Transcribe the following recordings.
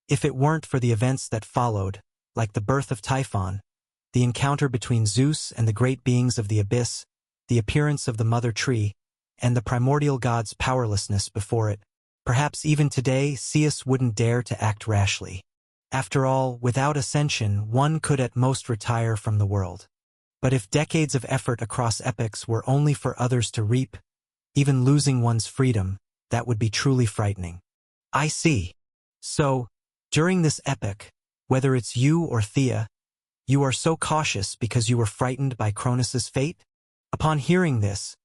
If it weren't for the events that followed, like the birth of Typhon, the encounter between Zeus and the great beings of the abyss, the appearance of the mother tree, and the primordial god's powerlessness before it, perhaps even today Ceus wouldn't dare to act rashly. After all, without ascension, one could at most retire from the world. But if decades of effort across epochs were only for others to reap, even losing one's freedom, that would be truly frightening. I see. So, during this epoch, whether it's you or Thea, you are so cautious because you were frightened by Cronus's fate? Upon hearing this,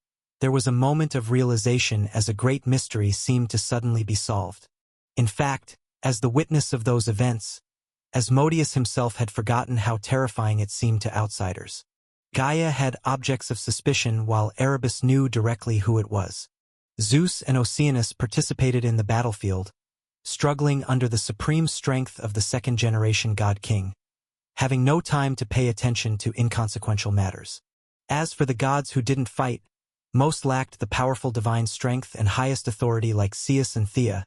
there was a moment of realization as a great mystery seemed to suddenly be solved. In fact, as the witness of those events, Asmodeus himself had forgotten how terrifying it seemed to outsiders. Gaia had objects of suspicion while Erebus knew directly who it was. Zeus and Oceanus participated in the battlefield, struggling under the supreme strength of the second-generation god-king, having no time to pay attention to inconsequential matters. As for the gods who didn't fight, most lacked the powerful divine strength and highest authority like Ceus and Thea,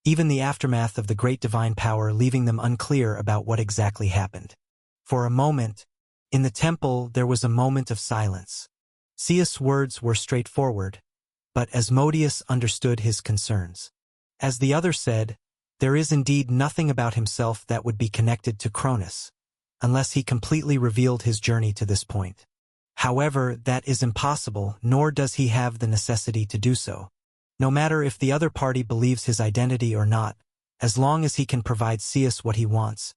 even the aftermath of the great divine power leaving them unclear about what exactly happened. For a moment, in the temple there was a moment of silence. Ceus' words were straightforward, but Asmodeus understood his concerns. As the other said, there is indeed nothing about himself that would be connected to Cronus, unless he completely revealed his journey to this point. However, that is impossible, nor does he have the necessity to do so. No matter if the other party believes his identity or not, as long as he can provide Ceus what he wants,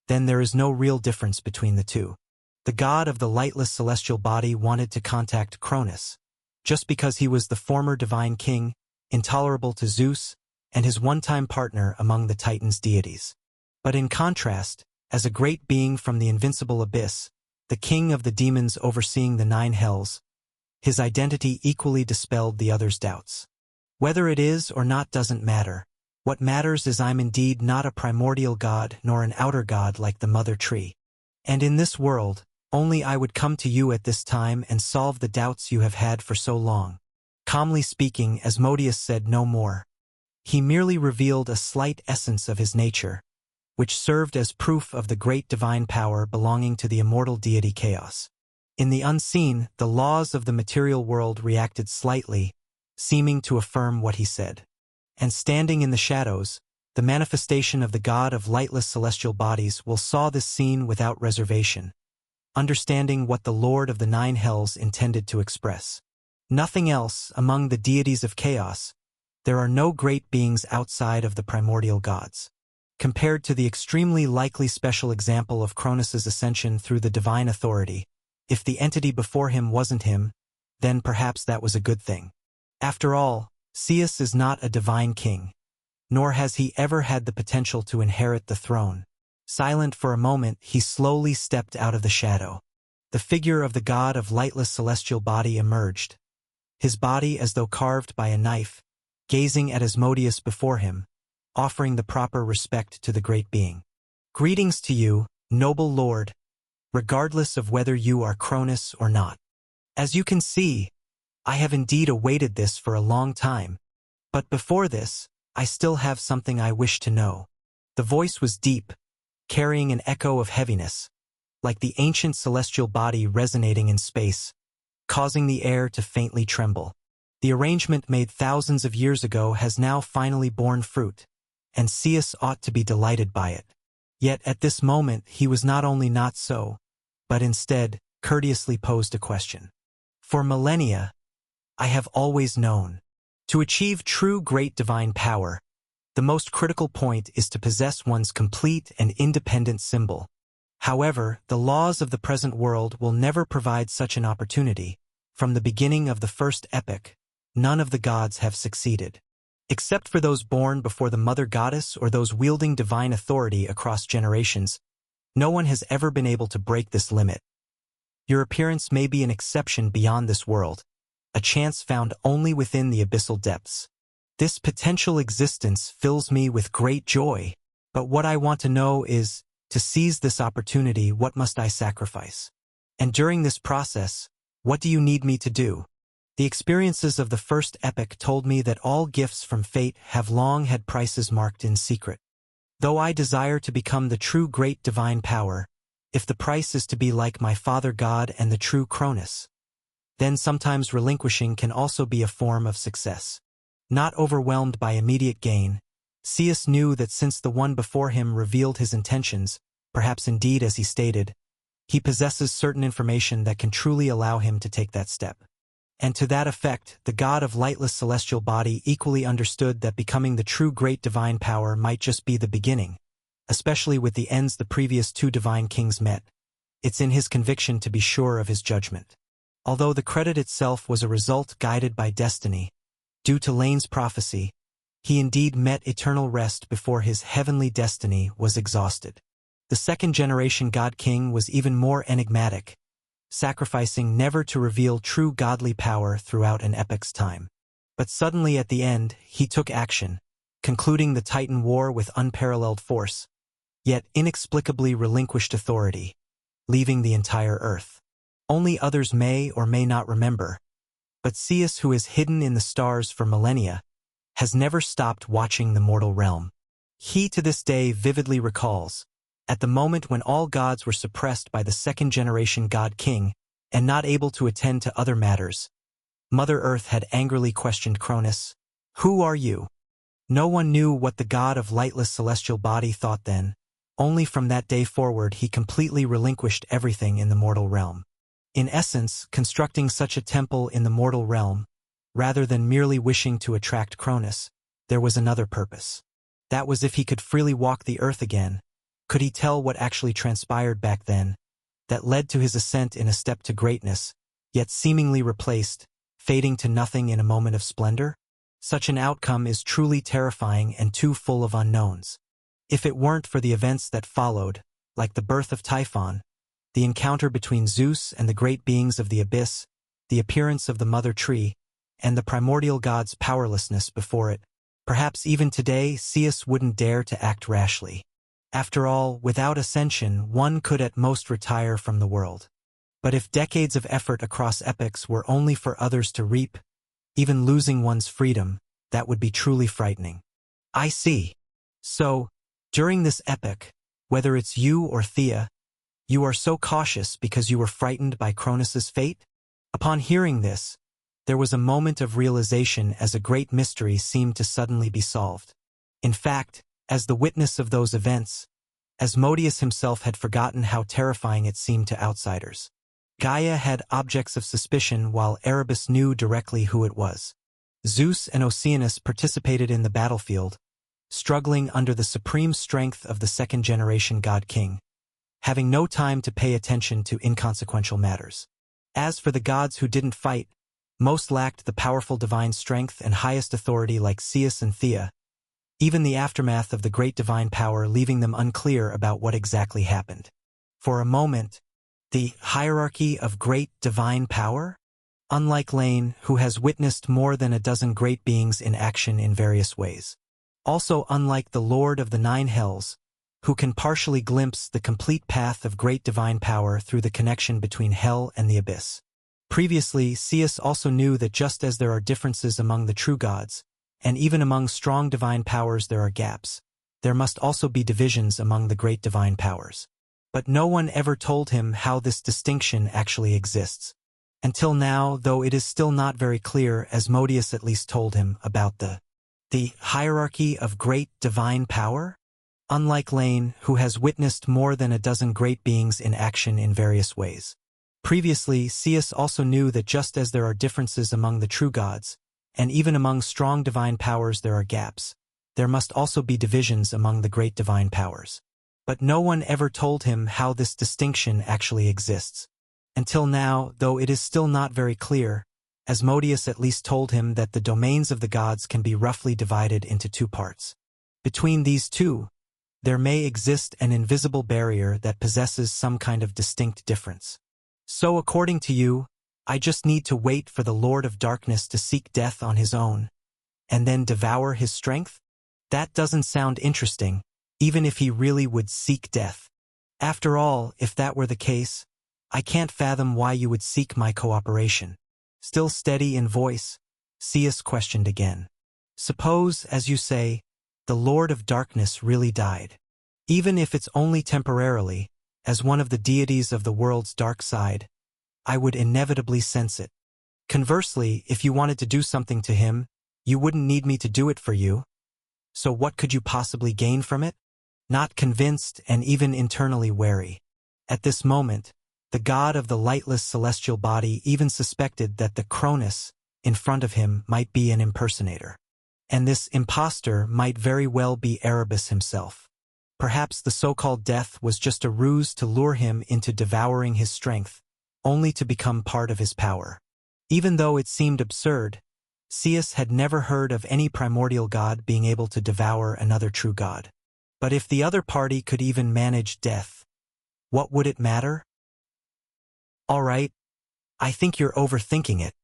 then there is no real difference between the two. The god of the lightless celestial body wanted to contact Cronus, just because he was the former divine king, intolerable to Zeus, and his one-time partner among the Titans' deities. But in contrast, as a great being from the invincible abyss, the king of the demons overseeing the 9 hells, his identity equally dispelled the other's doubts. Whether it is or not doesn't matter. What matters is I'm indeed not a primordial god nor an outer god like the mother tree. And in this world, only I would come to you at this time and solve the doubts you have had for so long. Calmly speaking, Asmodeus said no more. He merely revealed a slight essence of his nature, which served as proof of the great divine power belonging to the immortal deity Chaos. In the unseen, the laws of the material world reacted slightly, seeming to affirm what he said. And standing in the shadows, the manifestation of the god of lightless celestial bodies will saw this scene without reservation, understanding what the Lord of the 9 hells intended to express. Nothing else among the deities of chaos. There are no great beings outside of the primordial gods. Compared to the extremely likely special example of Cronus's ascension through the divine authority, if the entity before him wasn't him, then perhaps that was a good thing. After all, Ceus is not a divine king, nor has he ever had the potential to inherit the throne. Silent for a moment, he slowly stepped out of the shadow. The figure of the god of lightless celestial body emerged, his body as though carved by a knife, gazing at Asmodeus before him, offering the proper respect to the great being. Greetings to you, noble lord, regardless of whether you are Cronus or not. As you can see, I have indeed awaited this for a long time, but before this, I still have something I wish to know. The voice was deep, carrying an echo of heaviness, like the ancient celestial body resonating in space, causing the air to faintly tremble. The arrangement made thousands of years ago has now finally borne fruit, and Ceus ought to be delighted by it. Yet at this moment he was not only not so, but instead courteously posed a question. For millennia, I have always known. To achieve true great divine power, the most critical point is to possess one's complete and independent symbol. However, the laws of the present world will never provide such an opportunity. From the beginning of the first epoch, none of the gods have succeeded. Except for those born before the mother goddess or those wielding divine authority across generations, no one has ever been able to break this limit. Your appearance may be an exception beyond this world, a chance found only within the abyssal depths. This potential existence fills me with great joy, but what I want to know is, to seize this opportunity, what must I sacrifice? And during this process, what do you need me to do? The experiences of the first epoch told me that all gifts from fate have long had prices marked in secret. Though I desire to become the true great divine power, if the price is to be like my Father God and the true Cronus, then sometimes relinquishing can also be a form of success. Not overwhelmed by immediate gain, Ceus knew that since the one before him revealed his intentions, perhaps indeed as he stated, he possesses certain information that can truly allow him to take that step. And to that effect, the god of lightless celestial body equally understood that becoming the true great divine power might just be the beginning, especially with the ends the previous two divine kings met. It's in his conviction to be sure of his judgment. Although the credit itself was a result guided by destiny, due to Lane's prophecy, he indeed met eternal rest before his heavenly destiny was exhausted. The second-generation God King was even more enigmatic, sacrificing never to reveal true godly power throughout an epic's time. But suddenly at the end, he took action, concluding the Titan War with unparalleled force, yet inexplicably relinquished authority, leaving the entire Earth. Only others may or may not remember, but Ceus, who is hidden in the stars for millennia, has never stopped watching the mortal realm. He to this day vividly recalls, at the moment when all gods were suppressed by the second-generation God King and not able to attend to other matters, Mother Earth had angrily questioned Cronus, "Who are you?" No one knew what the god of lightless celestial body thought then. Only from that day forward he completely relinquished everything in the mortal realm. In essence, constructing such a temple in the mortal realm, rather than merely wishing to attract Cronus, there was another purpose. That was if he could freely walk the earth again, could he tell what actually transpired back then, that led to his ascent in a step to greatness, yet seemingly replaced, fading to nothing in a moment of splendor? Such an outcome is truly terrifying and too full of unknowns. If it weren't for the events that followed, like the birth of Typhon, the encounter between Zeus and the great beings of the abyss, the appearance of the mother tree, and the primordial god's powerlessness before it, perhaps even today Ceus wouldn't dare to act rashly. After all, without ascension, one could at most retire from the world. But if decades of effort across epochs were only for others to reap, even losing one's freedom, that would be truly frightening. I see. So, during this epoch, whether it's you or Thea, you are so cautious because you were frightened by Cronus's fate? Upon hearing this, there was a moment of realization as a great mystery seemed to suddenly be solved. In fact, as the witness of those events, Asmodeus himself had forgotten how terrifying it seemed to outsiders. Gaia had objects of suspicion while Erebus knew directly who it was. Zeus and Oceanus participated in the battlefield, struggling under the supreme strength of the second-generation God King, having no time to pay attention to inconsequential matters. As for the gods who didn't fight, most lacked the powerful divine strength and highest authority like Ceus and Thea, even the aftermath of the great divine power leaving them unclear about what exactly happened. For a moment, the hierarchy of great divine power? Unlike Lane, who has witnessed more than a dozen great beings in action in various ways. Also unlike the Lord of the Nine Hells, who can partially glimpse the complete path of great divine power through the connection between hell and the abyss. Previously, Ceus also knew that just as there are differences among the true gods, and even among strong divine powers there are gaps, there must also be divisions among the great divine powers. But no one ever told him how this distinction actually exists. Until now, though it is still not very clear, Asmodeus at least told him about the hierarchy of great divine power? Unlike Lane, who has witnessed more than a dozen great beings in action in various ways. Previously, Ceus also knew that just as there are differences among the true gods, and even among strong divine powers there are gaps, there must also be divisions among the great divine powers. But no one ever told him how this distinction actually exists. Until now, though it is still not very clear, Asmodeus at least told him that the domains of the gods can be roughly divided into two parts. Between these two, there may exist an invisible barrier that possesses some kind of distinct difference. So according to you, I just need to wait for the Lord of Darkness to seek death on his own, and then devour his strength? That doesn't sound interesting, even if he really would seek death. After all, if that were the case, I can't fathom why you would seek my cooperation. Still steady in voice, Ceus questioned again. Suppose, as you say, the Lord of Darkness really died. Even if it's only temporarily, as one of the deities of the world's dark side, I would inevitably sense it. Conversely, if you wanted to do something to him, you wouldn't need me to do it for you. So what could you possibly gain from it? Not convinced and even internally wary. At this moment, the god of the lightless celestial body even suspected that the Cronus in front of him might be an impersonator. And this impostor might very well be Erebus himself. Perhaps the so-called death was just a ruse to lure him into devouring his strength, only to become part of his power. Even though it seemed absurd, Zeus had never heard of any primordial god being able to devour another true god. But if the other party could even manage death, what would it matter? All right, I think you're overthinking it.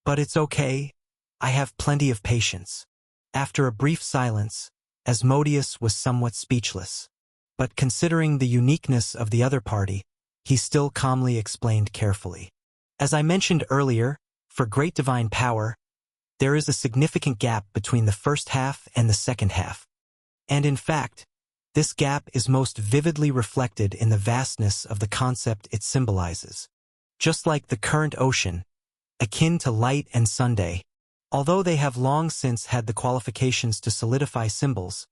But it's okay, I have plenty of patience. After a brief silence, Asmodeus was somewhat speechless. But considering the uniqueness of the other party, he still calmly explained carefully. As I mentioned earlier, for great divine power, there is a significant gap between the first half and the second half. And in fact, this gap is most vividly reflected in the vastness of the concept it symbolizes. Just like the current ocean, akin to light and Sunday, although they have long since had the qualifications to solidify symbols,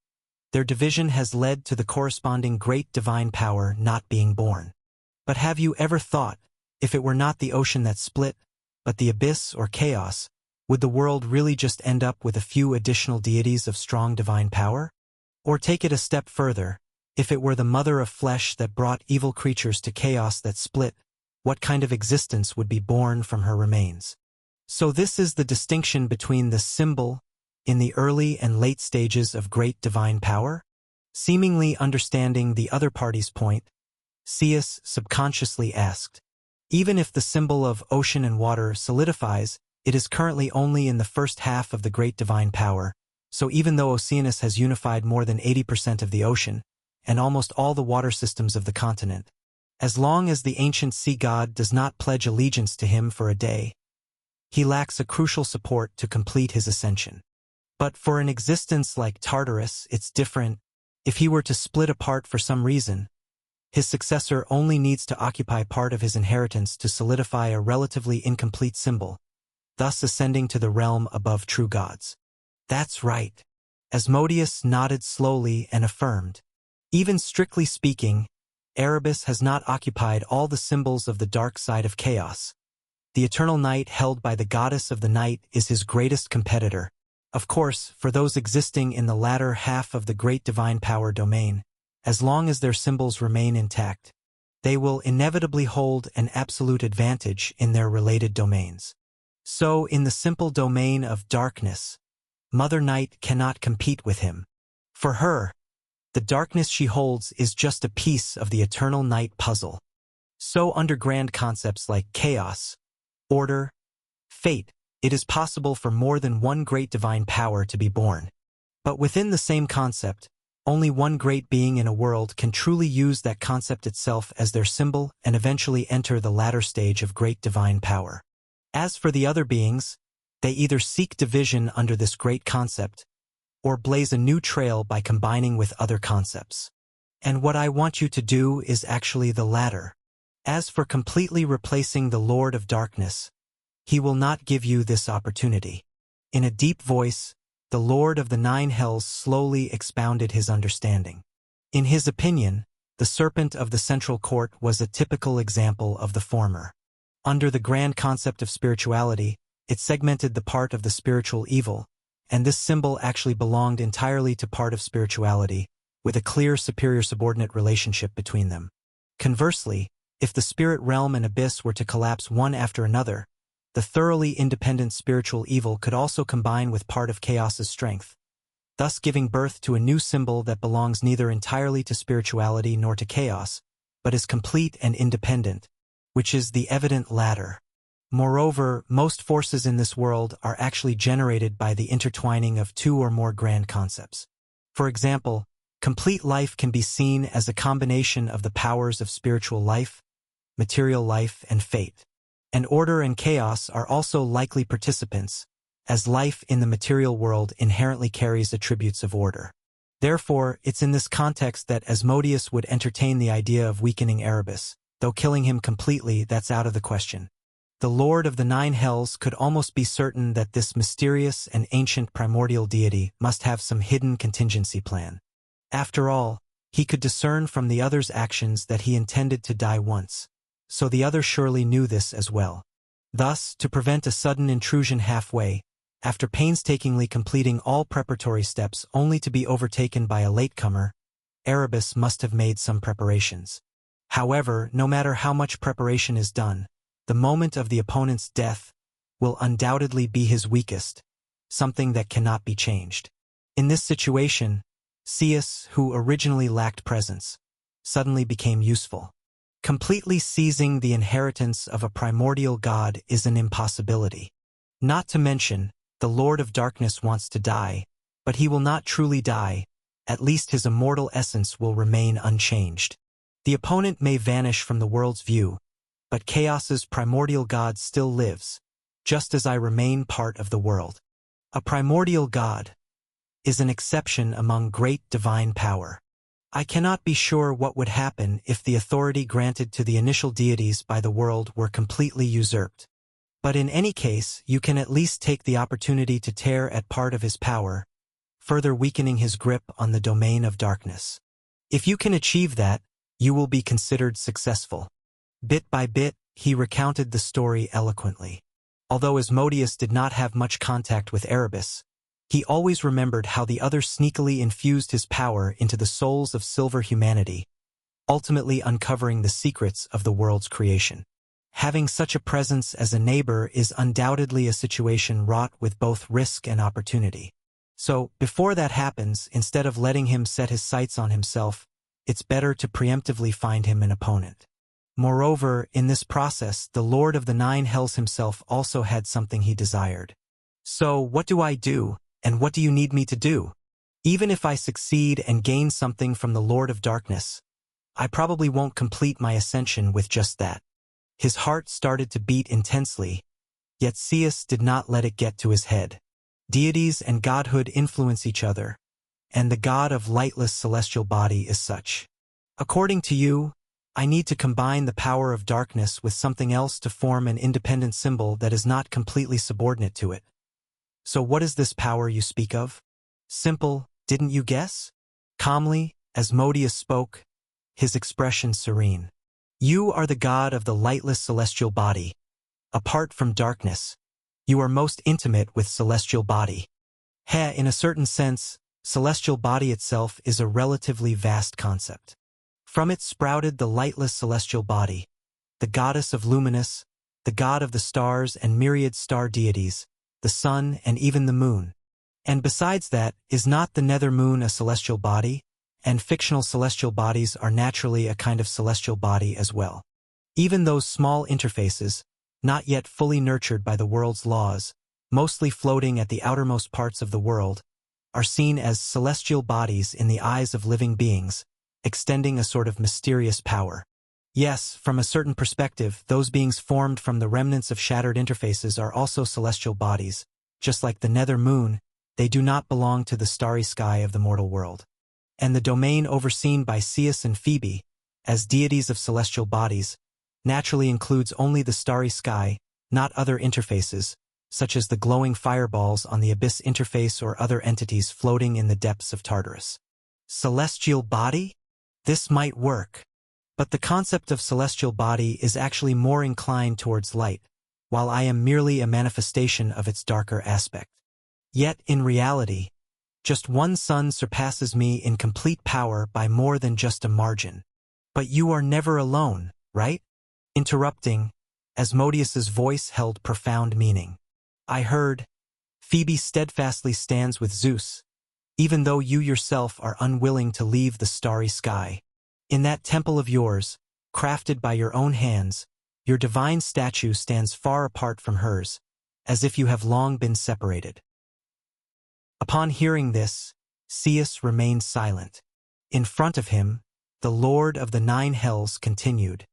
their division has led to the corresponding great divine power not being born. But have you ever thought, if it were not the ocean that split, but the abyss or chaos, would the world really just end up with a few additional deities of strong divine power? Or take it a step further, if it were the mother of flesh that brought evil creatures to chaos that split, what kind of existence would be born from her remains? So this is the distinction between the symbol in the early and late stages of great divine power? Seemingly understanding the other party's point, Zeus subconsciously asked, even if the symbol of ocean and water solidifies, it is currently only in the first half of the great divine power, so even though Oceanus has unified more than 80% of the ocean, and almost all the water systems of the continent, as long as the ancient sea god does not pledge allegiance to him for a day, he lacks a crucial support to complete his ascension. But for an existence like Tartarus, it's different. If he were to split apart for some reason, his successor only needs to occupy part of his inheritance to solidify a relatively incomplete symbol, thus ascending to the realm above true gods. That's right. Asmodeus nodded slowly and affirmed. Even strictly speaking, Erebus has not occupied all the symbols of the dark side of chaos. The eternal night held by the goddess of the night is his greatest competitor. Of course, for those existing in the latter half of the great divine power domain, as long as their symbols remain intact, they will inevitably hold an absolute advantage in their related domains. So, in the simple domain of darkness, Mother Night cannot compete with him. For her, the darkness she holds is just a piece of the eternal night puzzle. So under grand concepts like chaos, order, fate, it is possible for more than one great divine power to be born. But within the same concept, only one great being in a world can truly use that concept itself as their symbol and eventually enter the latter stage of great divine power. As for the other beings, they either seek division under this great concept, or blaze a new trail by combining with other concepts. And what I want you to do is actually the latter. As for completely replacing the Lord of Darkness, he will not give you this opportunity. In a deep voice, the Lord of the Nine Hells slowly expounded his understanding. In his opinion, the serpent of the central court was a typical example of the former. Under the grand concept of spirituality, it segmented the part of the spiritual evil, and this symbol actually belonged entirely to part of spirituality, with a clear superior-subordinate relationship between them. Conversely, if the spirit realm and abyss were to collapse one after another, the thoroughly independent spiritual evil could also combine with part of chaos's strength, thus giving birth to a new symbol that belongs neither entirely to spirituality nor to chaos, but is complete and independent, which is the evident latter. Moreover, most forces in this world are actually generated by the intertwining of two or more grand concepts. For example, complete life can be seen as a combination of the powers of spiritual life, material life, and fate. And order and chaos are also likely participants, as life in the material world inherently carries attributes of order. Therefore, it's in this context that Asmodeus would entertain the idea of weakening Erebus, though killing him completely, that's out of the question. The Lord of the Nine Hells could almost be certain that this mysterious and ancient primordial deity must have some hidden contingency plan. After all, he could discern from the other's actions that he intended to die once, so the other surely knew this as well. Thus, to prevent a sudden intrusion halfway, after painstakingly completing all preparatory steps only to be overtaken by a latecomer, Erebus must have made some preparations. However, no matter how much preparation is done, the moment of the opponent's death will undoubtedly be his weakest, something that cannot be changed. In this situation, Ceus, who originally lacked presence, suddenly became useful. Completely seizing the inheritance of a primordial god is an impossibility. Not to mention, the Lord of Darkness wants to die, but he will not truly die, at least his immortal essence will remain unchanged. The opponent may vanish from the world's view, but Chaos's primordial god still lives, just as I remain part of the world. A primordial god is an exception among great divine power. I cannot be sure what would happen if the authority granted to the initial deities by the world were completely usurped. But in any case, you can at least take the opportunity to tear at part of his power, further weakening his grip on the domain of darkness. If you can achieve that, you will be considered successful. Bit by bit, he recounted the story eloquently. Although Asmodeus did not have much contact with Erebus, he always remembered how the other sneakily infused his power into the souls of silver humanity, ultimately uncovering the secrets of the world's creation. Having such a presence as a neighbor is undoubtedly a situation wrought with both risk and opportunity. So, before that happens, instead of letting him set his sights on himself, it's better to preemptively find him an opponent. Moreover, in this process, the Lord of the Nine Hells himself also had something he desired. So, what do I do, and what do you need me to do? Even if I succeed and gain something from the Lord of Darkness, I probably won't complete my ascension with just that. His heart started to beat intensely, yet Ceus did not let it get to his head. Deities and godhood influence each other, and the god of lightless celestial body is such. According to you, I need to combine the power of darkness with something else to form an independent symbol that is not completely subordinate to it. So what is this power you speak of? Simple, didn't you guess? Calmly, Asmodeus spoke, his expression serene. You are the god of the lightless celestial body. Apart from darkness, you are most intimate with celestial body. In a certain sense, celestial body itself is a relatively vast concept. From it sprouted the lightless celestial body, the goddess of luminous, the god of the stars and myriad star deities, the sun and even the moon. And besides that, is not the nether moon a celestial body? And fictional celestial bodies are naturally a kind of celestial body as well. Even those small interfaces, not yet fully nurtured by the world's laws, mostly floating at the outermost parts of the world, are seen as celestial bodies in the eyes of living beings, extending a sort of mysterious power. Yes, from a certain perspective, those beings formed from the remnants of shattered interfaces are also celestial bodies. Just like the nether moon, they do not belong to the starry sky of the mortal world. And the domain overseen by Ceus and Phoebe, as deities of celestial bodies, naturally includes only the starry sky, not other interfaces, such as the glowing fireballs on the Abyss interface or other entities floating in the depths of Tartarus. Celestial body? This might work. But the concept of celestial body is actually more inclined towards light, while I am merely a manifestation of its darker aspect. Yet, in reality, just one sun surpasses me in complete power by more than just a margin. But you are never alone, right? Interrupting, Asmodeus's voice held profound meaning. I heard, Phoebe steadfastly stands with Zeus, even though you yourself are unwilling to leave the starry sky. In that temple of yours, crafted by your own hands, your divine statue stands far apart from hers, as if you have long been separated. Upon hearing this, Ceus remained silent. In front of him, the Lord of the Nine Hells continued.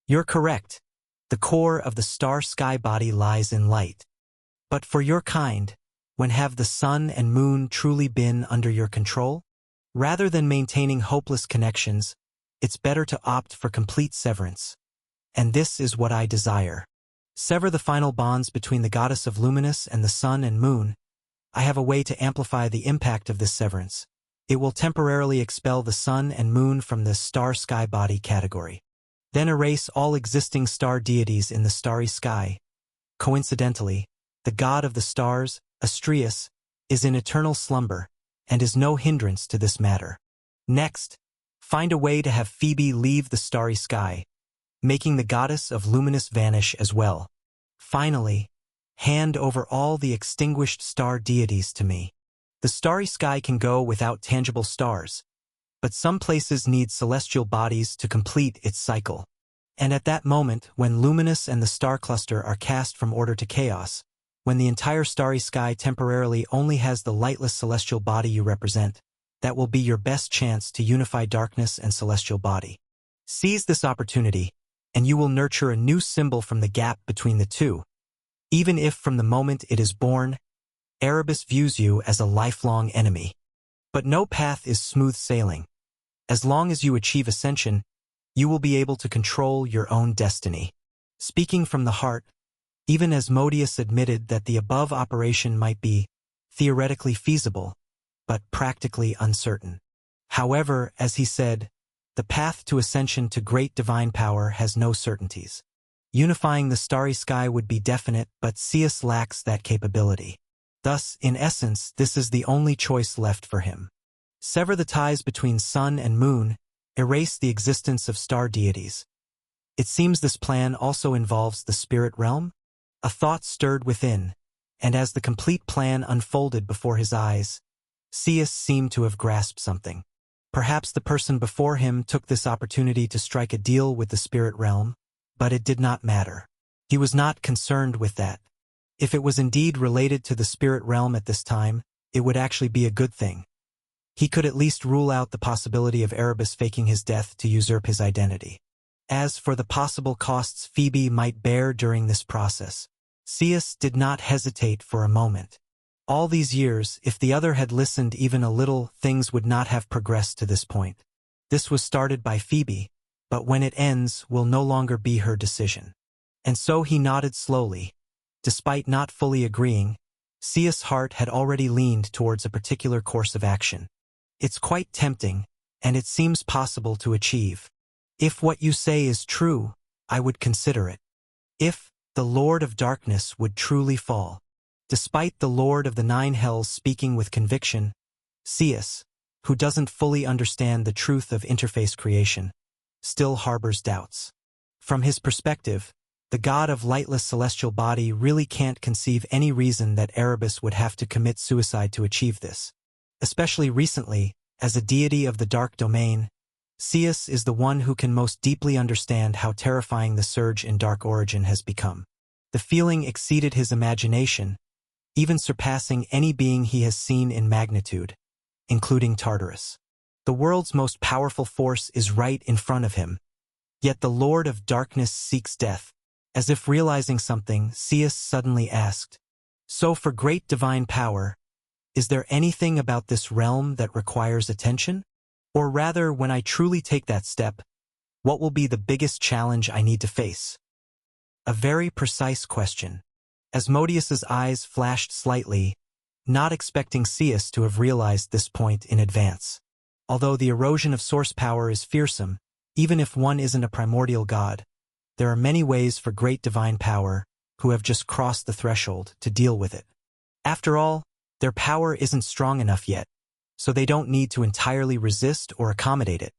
You're correct. The core of the star sky body lies in light. But for your kind, when have the sun and moon truly been under your control? Rather than maintaining hopeless connections, it's better to opt for complete severance. And this is what I desire. Sever the final bonds between the goddess of Luminous and the sun and moon. I have a way to amplify the impact of this severance. It will temporarily expel the sun and moon from the star-sky body category. Then erase all existing star deities in the starry sky. Coincidentally, the god of the stars, Astrius, is in eternal slumber and is no hindrance to this matter. Next, find a way to have Phoebe leave the starry sky, making the goddess of Luminous vanish as well. Finally, hand over all the extinguished star deities to me. The starry sky can go without tangible stars, but some places need celestial bodies to complete its cycle. And at that moment, when Luminous and the star cluster are cast from order to chaos, when the entire starry sky temporarily only has the lightless celestial body you represent, that will be your best chance to unify darkness and celestial body. Seize this opportunity, and you will nurture a new symbol from the gap between the two. Even if from the moment it is born, Erebus views you as a lifelong enemy. But no path is smooth sailing. As long as you achieve ascension, you will be able to control your own destiny. Speaking from the heart, even Asmodeus admitted that the above operation might be theoretically feasible, but practically uncertain. However, as he said, the path to ascension to great divine power has no certainties. Unifying the starry sky would be definite, but Zeus lacks that capability. Thus, in essence, this is the only choice left for him. Sever the ties between sun and moon, erase the existence of star deities. It seems this plan also involves the spirit realm? A thought stirred within, and as the complete plan unfolded before his eyes, Zeus seemed to have grasped something. Perhaps the person before him took this opportunity to strike a deal with the spirit realm, but it did not matter. He was not concerned with that. If it was indeed related to the spirit realm at this time, it would actually be a good thing. He could at least rule out the possibility of Erebus faking his death to usurp his identity. As for the possible costs Phoebe might bear during this process, Zeus did not hesitate for a moment. All these years, if the other had listened even a little, things would not have progressed to this point. This was started by Phoebe, but when it ends will no longer be her decision. And so he nodded slowly. Despite not fully agreeing, Zeus' heart had already leaned towards a particular course of action. It's quite tempting, and it seems possible to achieve. If what you say is true, I would consider it. If the Lord of Darkness would truly fall. Despite the Lord of the Nine Hells speaking with conviction, Zeus, who doesn't fully understand the truth of interface creation, still harbors doubts. From his perspective, the god of lightless celestial body really can't conceive any reason that Erebus would have to commit suicide to achieve this. Especially recently, as a deity of the dark domain, Zeus is the one who can most deeply understand how terrifying the surge in dark origin has become. The feeling exceeded his imagination, even surpassing any being he has seen in magnitude, including Tartarus. The world's most powerful force is right in front of him, yet the Lord of Darkness seeks death. As if realizing something, Zeus suddenly asked, "So for great divine power, is there anything about this realm that requires attention? Or rather, when I truly take that step, what will be the biggest challenge I need to face?" A very precise question. Asmodeus's eyes flashed slightly, not expecting Zeus to have realized this point in advance. Although the erosion of source power is fearsome, even if one isn't a primordial god, there are many ways for great divine power, who have just crossed the threshold, to deal with it. After all, their power isn't strong enough yet, so they don't need to entirely resist or accommodate it.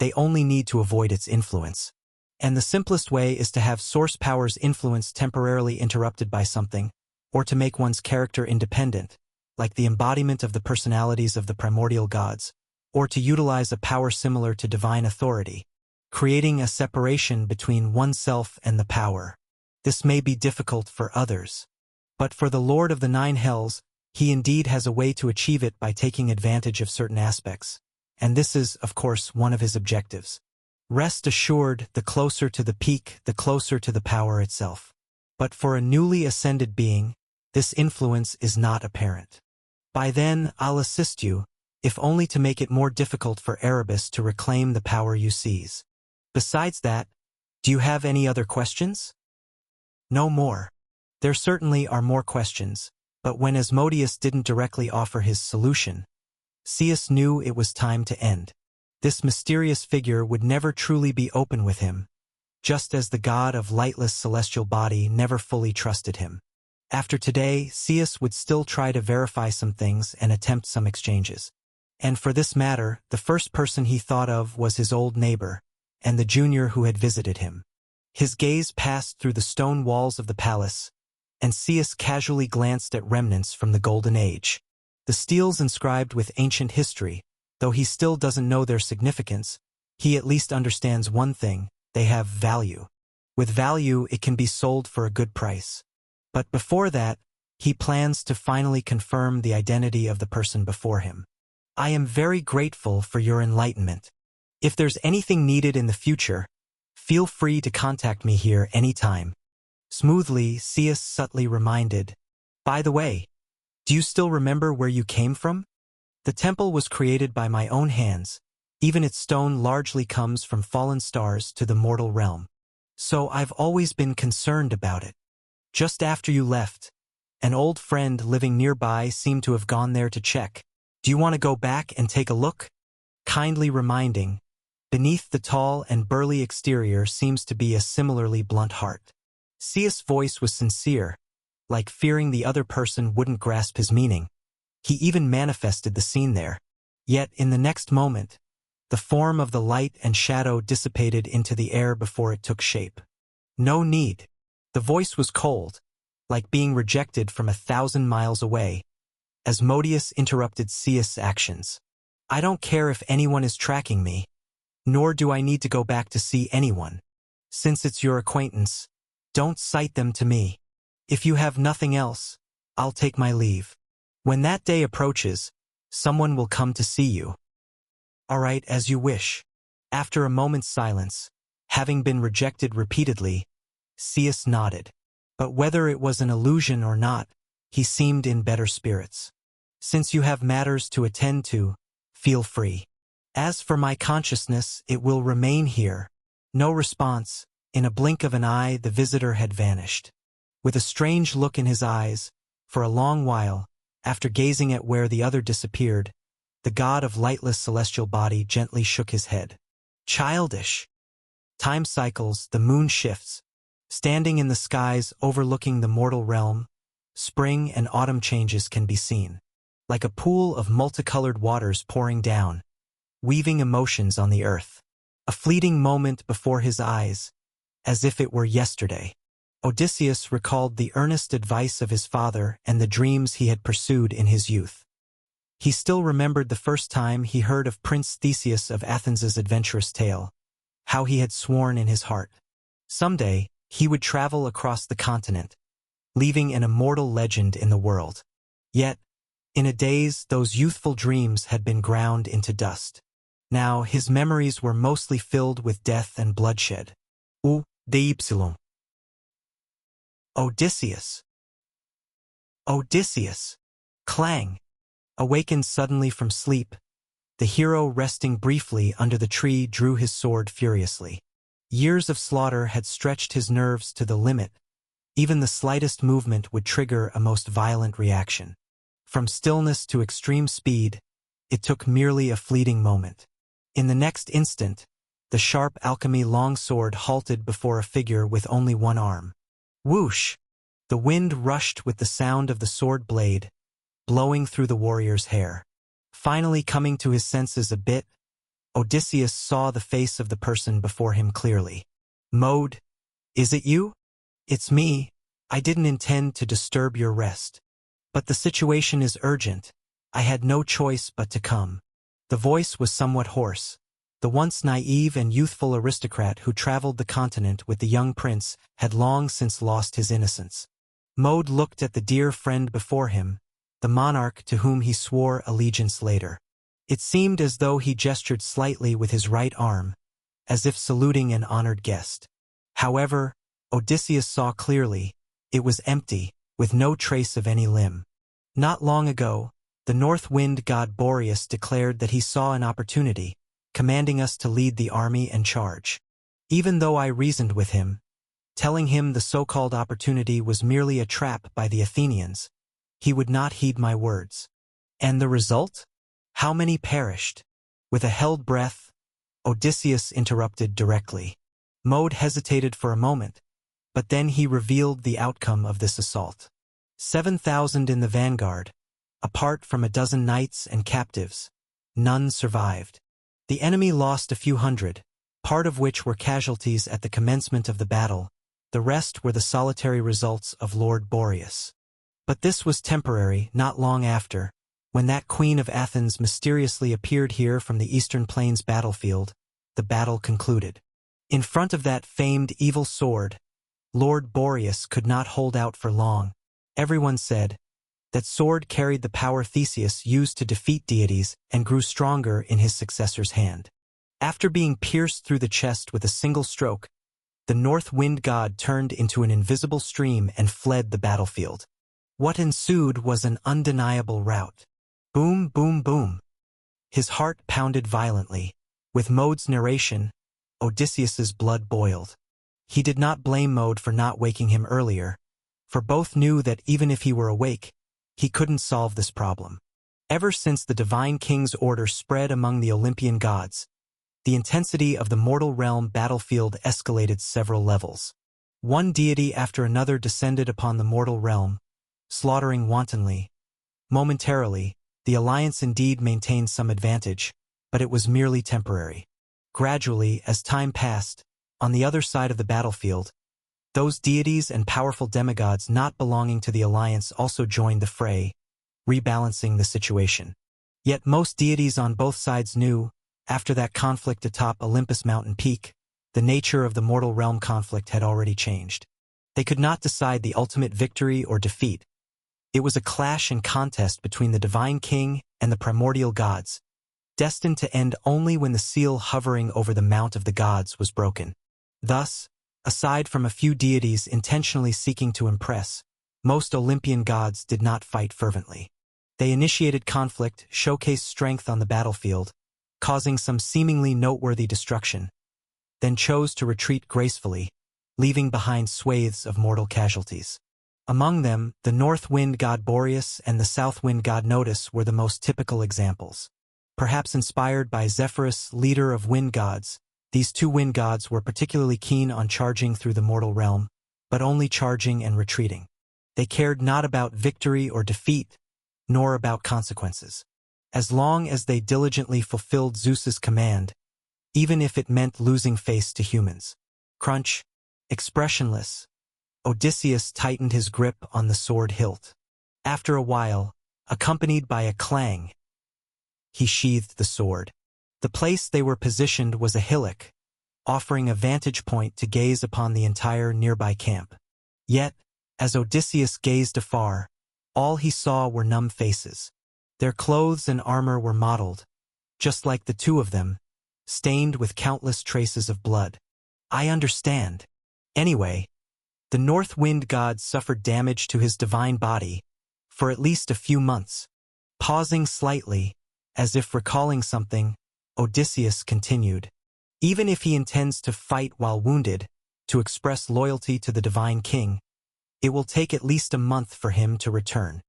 They only need to avoid its influence. And the simplest way is to have source power's influence temporarily interrupted by something, or to make one's character independent, like the embodiment of the personalities of the primordial gods, or to utilize a power similar to divine authority, creating a separation between oneself and the power. This may be difficult for others, but for the Lord of the Nine Hells, he indeed has a way to achieve it by taking advantage of certain aspects, and this is, of course, one of his objectives. Rest assured, the closer to the peak, the closer to the power itself. But for a newly ascended being, this influence is not apparent. By then, I'll assist you, if only to make it more difficult for Erebus to reclaim the power you seize. Besides that, do you have any other questions? No more. There certainly are more questions, but when Asmodeus didn't directly offer his solution, Ceus knew it was time to end. This mysterious figure would never truly be open with him, just as the god of lightless celestial body never fully trusted him. After today, Ceus would still try to verify some things and attempt some exchanges. And for this matter, the first person he thought of was his old neighbor, and the junior who had visited him. His gaze passed through the stone walls of the palace, and Ceus casually glanced at remnants from the Golden Age. The steles inscribed with ancient history, though he still doesn't know their significance, he at least understands one thing: they have value. With value, it can be sold for a good price. But before that, he plans to finally confirm the identity of the person before him. I am very grateful for your enlightenment. If there's anything needed in the future, feel free to contact me here anytime. Smoothly, Ceus subtly reminded, by the way, do you still remember where you came from? The temple was created by my own hands. Even its stone largely comes from fallen stars to the mortal realm. So I've always been concerned about it. Just after you left, an old friend living nearby seemed to have gone there to check. Do you want to go back and take a look? Kindly reminding, beneath the tall and burly exterior seems to be a similarly blunt heart. Ceus' voice was sincere, like fearing the other person wouldn't grasp his meaning. He even manifested the scene there. Yet, in the next moment, the form of the light and shadow dissipated into the air before it took shape. No need. The voice was cold, like being rejected from 1,000 miles away. Asmodeus interrupted Ceus' actions. I don't care if anyone is tracking me, nor do I need to go back to see anyone. Since it's your acquaintance, don't cite them to me. If you have nothing else, I'll take my leave. When that day approaches, someone will come to see you. All right, as you wish. After a moment's silence, having been rejected repeatedly, Ceus nodded. But whether it was an illusion or not, he seemed in better spirits. Since you have matters to attend to, feel free. As for my consciousness, it will remain here. No response. In a blink of an eye, the visitor had vanished. With a strange look in his eyes, for a long while, after gazing at where the other disappeared, the god of lightless celestial body gently shook his head. Childish. Time cycles, the moon shifts. Standing in the skies overlooking the mortal realm, spring and autumn changes can be seen. Like a pool of multicolored waters pouring down, weaving emotions on the earth. A fleeting moment before his eyes, as if it were yesterday. Odysseus recalled the earnest advice of his father and the dreams he had pursued in his youth. He still remembered the first time he heard of Prince Theseus of Athens's adventurous tale, how he had sworn in his heart. Someday, he would travel across the continent, leaving an immortal legend in the world. Yet, in a daze, those youthful dreams had been ground into dust. Now, his memories were mostly filled with death and bloodshed. Dy. Odysseus. Odysseus. Clang. Awakened suddenly from sleep, the hero resting briefly under the tree drew his sword furiously. Years of slaughter had stretched his nerves to the limit. Even the slightest movement would trigger a most violent reaction. From stillness to extreme speed, it took merely a fleeting moment. In the next instant, the sharp alchemy longsword halted before a figure with only one arm. Whoosh! The wind rushed with the sound of the sword blade, blowing through the warrior's hair. Finally coming to his senses a bit, Odysseus saw the face of the person before him clearly. Mode, is it you? It's me. I didn't intend to disturb your rest. But the situation is urgent. I had no choice but to come. The voice was somewhat hoarse. The once naive and youthful aristocrat who traveled the continent with the young prince had long since lost his innocence. Mode looked at the dear friend before him, the monarch to whom he swore allegiance later. It seemed as though he gestured slightly with his right arm, as if saluting an honored guest. However, Odysseus saw clearly, it was empty, with no trace of any limb. Not long ago, the north wind god Boreas declared that he saw an opportunity, commanding us to lead the army and charge. Even though I reasoned with him, telling him the so-called opportunity was merely a trap by the Athenians, he would not heed my words. And the result? How many perished? With a held breath, Odysseus interrupted directly. Mode hesitated for a moment, but then he revealed the outcome of this assault. 7,000 in the vanguard, apart from a dozen knights and captives. None survived. The enemy lost a few hundred, part of which were casualties at the commencement of the battle. The rest were the solitary results of Lord Boreas. But this was temporary. Not long after, when that queen of Athens mysteriously appeared here from the Eastern Plains battlefield, the battle concluded. In front of that famed evil sword, Lord Boreas could not hold out for long. Everyone said, that sword carried the power Theseus used to defeat deities and grew stronger in his successor's hand. After being pierced through the chest with a single stroke, the north wind god turned into an invisible stream and fled the battlefield. What ensued was an undeniable rout. Boom, boom, boom. His heart pounded violently. With Mode's narration, Odysseus's blood boiled. He did not blame Mode for not waking him earlier, for both knew that even if he were awake, he couldn't solve this problem. Ever since the divine king's order spread among the Olympian gods, the intensity of the mortal realm battlefield escalated several levels. One deity after another descended upon the mortal realm, slaughtering wantonly. Momentarily, the alliance indeed maintained some advantage, but it was merely temporary. Gradually, as time passed, on the other side of the battlefield, those deities and powerful demigods not belonging to the alliance also joined the fray, rebalancing the situation. Yet most deities on both sides knew, after that conflict atop Olympus mountain peak, the nature of the mortal realm conflict had already changed. They could not decide the ultimate victory or defeat. It was a clash and contest between the divine king and the primordial gods, destined to end only when the seal hovering over the mount of the gods was broken. Thus, aside from a few deities intentionally seeking to impress, most Olympian gods did not fight fervently. They initiated conflict, showcased strength on the battlefield, causing some seemingly noteworthy destruction, then chose to retreat gracefully, leaving behind swathes of mortal casualties. Among them, the north wind god Boreas and the south wind god Notus were the most typical examples. Perhaps inspired by Zephyrus, leader of wind gods, these two wind gods were particularly keen on charging through the mortal realm, but only charging and retreating. They cared not about victory or defeat, nor about consequences. As long as they diligently fulfilled Zeus's command, even if it meant losing face to humans. Crunch, expressionless, Odysseus tightened his grip on the sword hilt. After a while, accompanied by a clang, he sheathed the sword. The place they were positioned was a hillock, offering a vantage point to gaze upon the entire nearby camp. Yet, as Odysseus gazed afar, all he saw were numb faces. Their clothes and armor were mottled, just like the two of them, stained with countless traces of blood. I understand. Anyway, the north wind god suffered damage to his divine body for at least a few months. Pausing slightly, as if recalling something, Odysseus continued. Even if he intends to fight while wounded, to express loyalty to the divine king, it will take at least a month for him to return.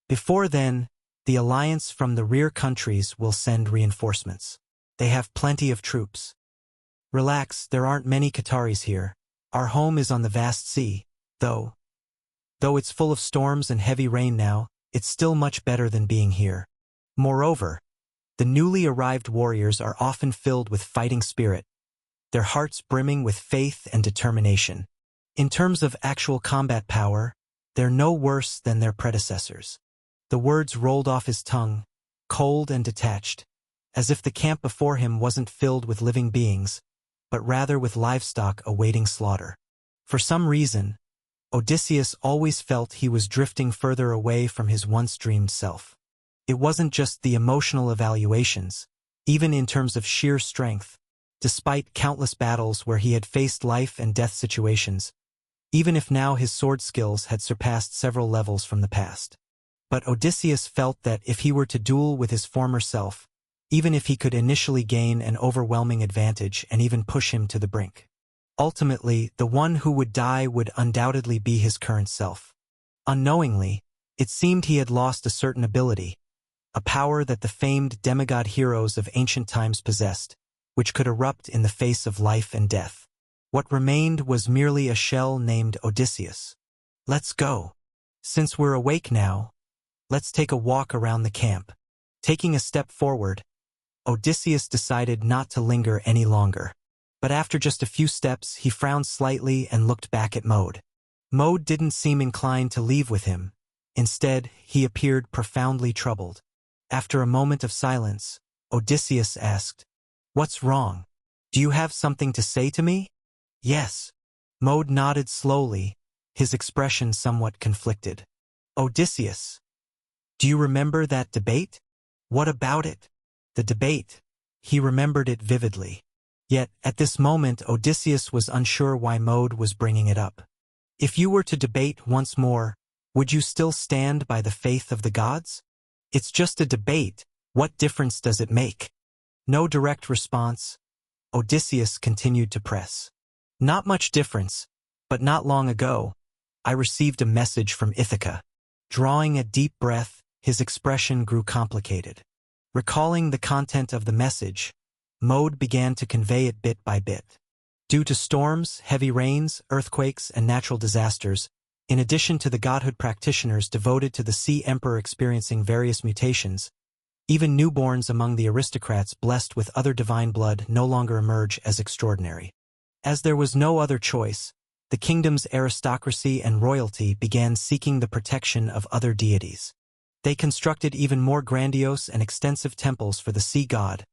Before then, the alliance from the rear countries will send reinforcements. They have plenty of troops. Relax, there aren't many Qataris here. Our home is on the vast sea, though. Though it's full of storms and heavy rain now, it's still much better than being here. Moreover, the newly arrived warriors are often filled with fighting spirit, their hearts brimming with faith and determination. In terms of actual combat power, they're no worse than their predecessors. The words rolled off his tongue, cold and detached, as if the camp before him wasn't filled with living beings, but rather with livestock awaiting slaughter. For some reason, Odysseus always felt he was drifting further away from his once dreamed self. It wasn't just the emotional evaluations, even in terms of sheer strength, despite countless battles where he had faced life and death situations, even if now his sword skills had surpassed several levels from the past. But Odysseus felt that if he were to duel with his former self, even if he could initially gain an overwhelming advantage and even push him to the brink, ultimately, the one who would die would undoubtedly be his current self. Unknowingly, it seemed he had lost a certain ability, a power that the famed demigod heroes of ancient times possessed, which could erupt in the face of life and death. What remained was merely a shell named Odysseus. Let's go. Since we're awake now, let's take a walk around the camp. Taking a step forward, Odysseus decided not to linger any longer. But after just a few steps, he frowned slightly and looked back at Mode. Mode didn't seem inclined to leave with him. Instead, he appeared profoundly troubled. After a moment of silence, Odysseus asked, "What's wrong? Do you have something to say to me?" "Yes." Mode nodded slowly, his expression somewhat conflicted. "Odysseus, do you remember that debate?" "What about it?" The debate. He remembered it vividly. Yet, at this moment, Odysseus was unsure why Mode was bringing it up. "If you were to debate once more, would you still stand by the faith of the gods?" "It's just a debate. What difference does it make?" No direct response. Odysseus continued to press. "Not much difference, but not long ago, I received a message from Ithaca." Drawing a deep breath, his expression grew complicated. Recalling the content of the message, Mode began to convey it bit by bit. Due to storms, heavy rains, earthquakes, and natural disasters, in addition to the godhood practitioners devoted to the Sea Emperor experiencing various mutations, even newborns among the aristocrats blessed with other divine blood no longer emerge as extraordinary. As there was no other choice, the kingdom's aristocracy and royalty began seeking the protection of other deities. They constructed even more grandiose and extensive temples for the sea god,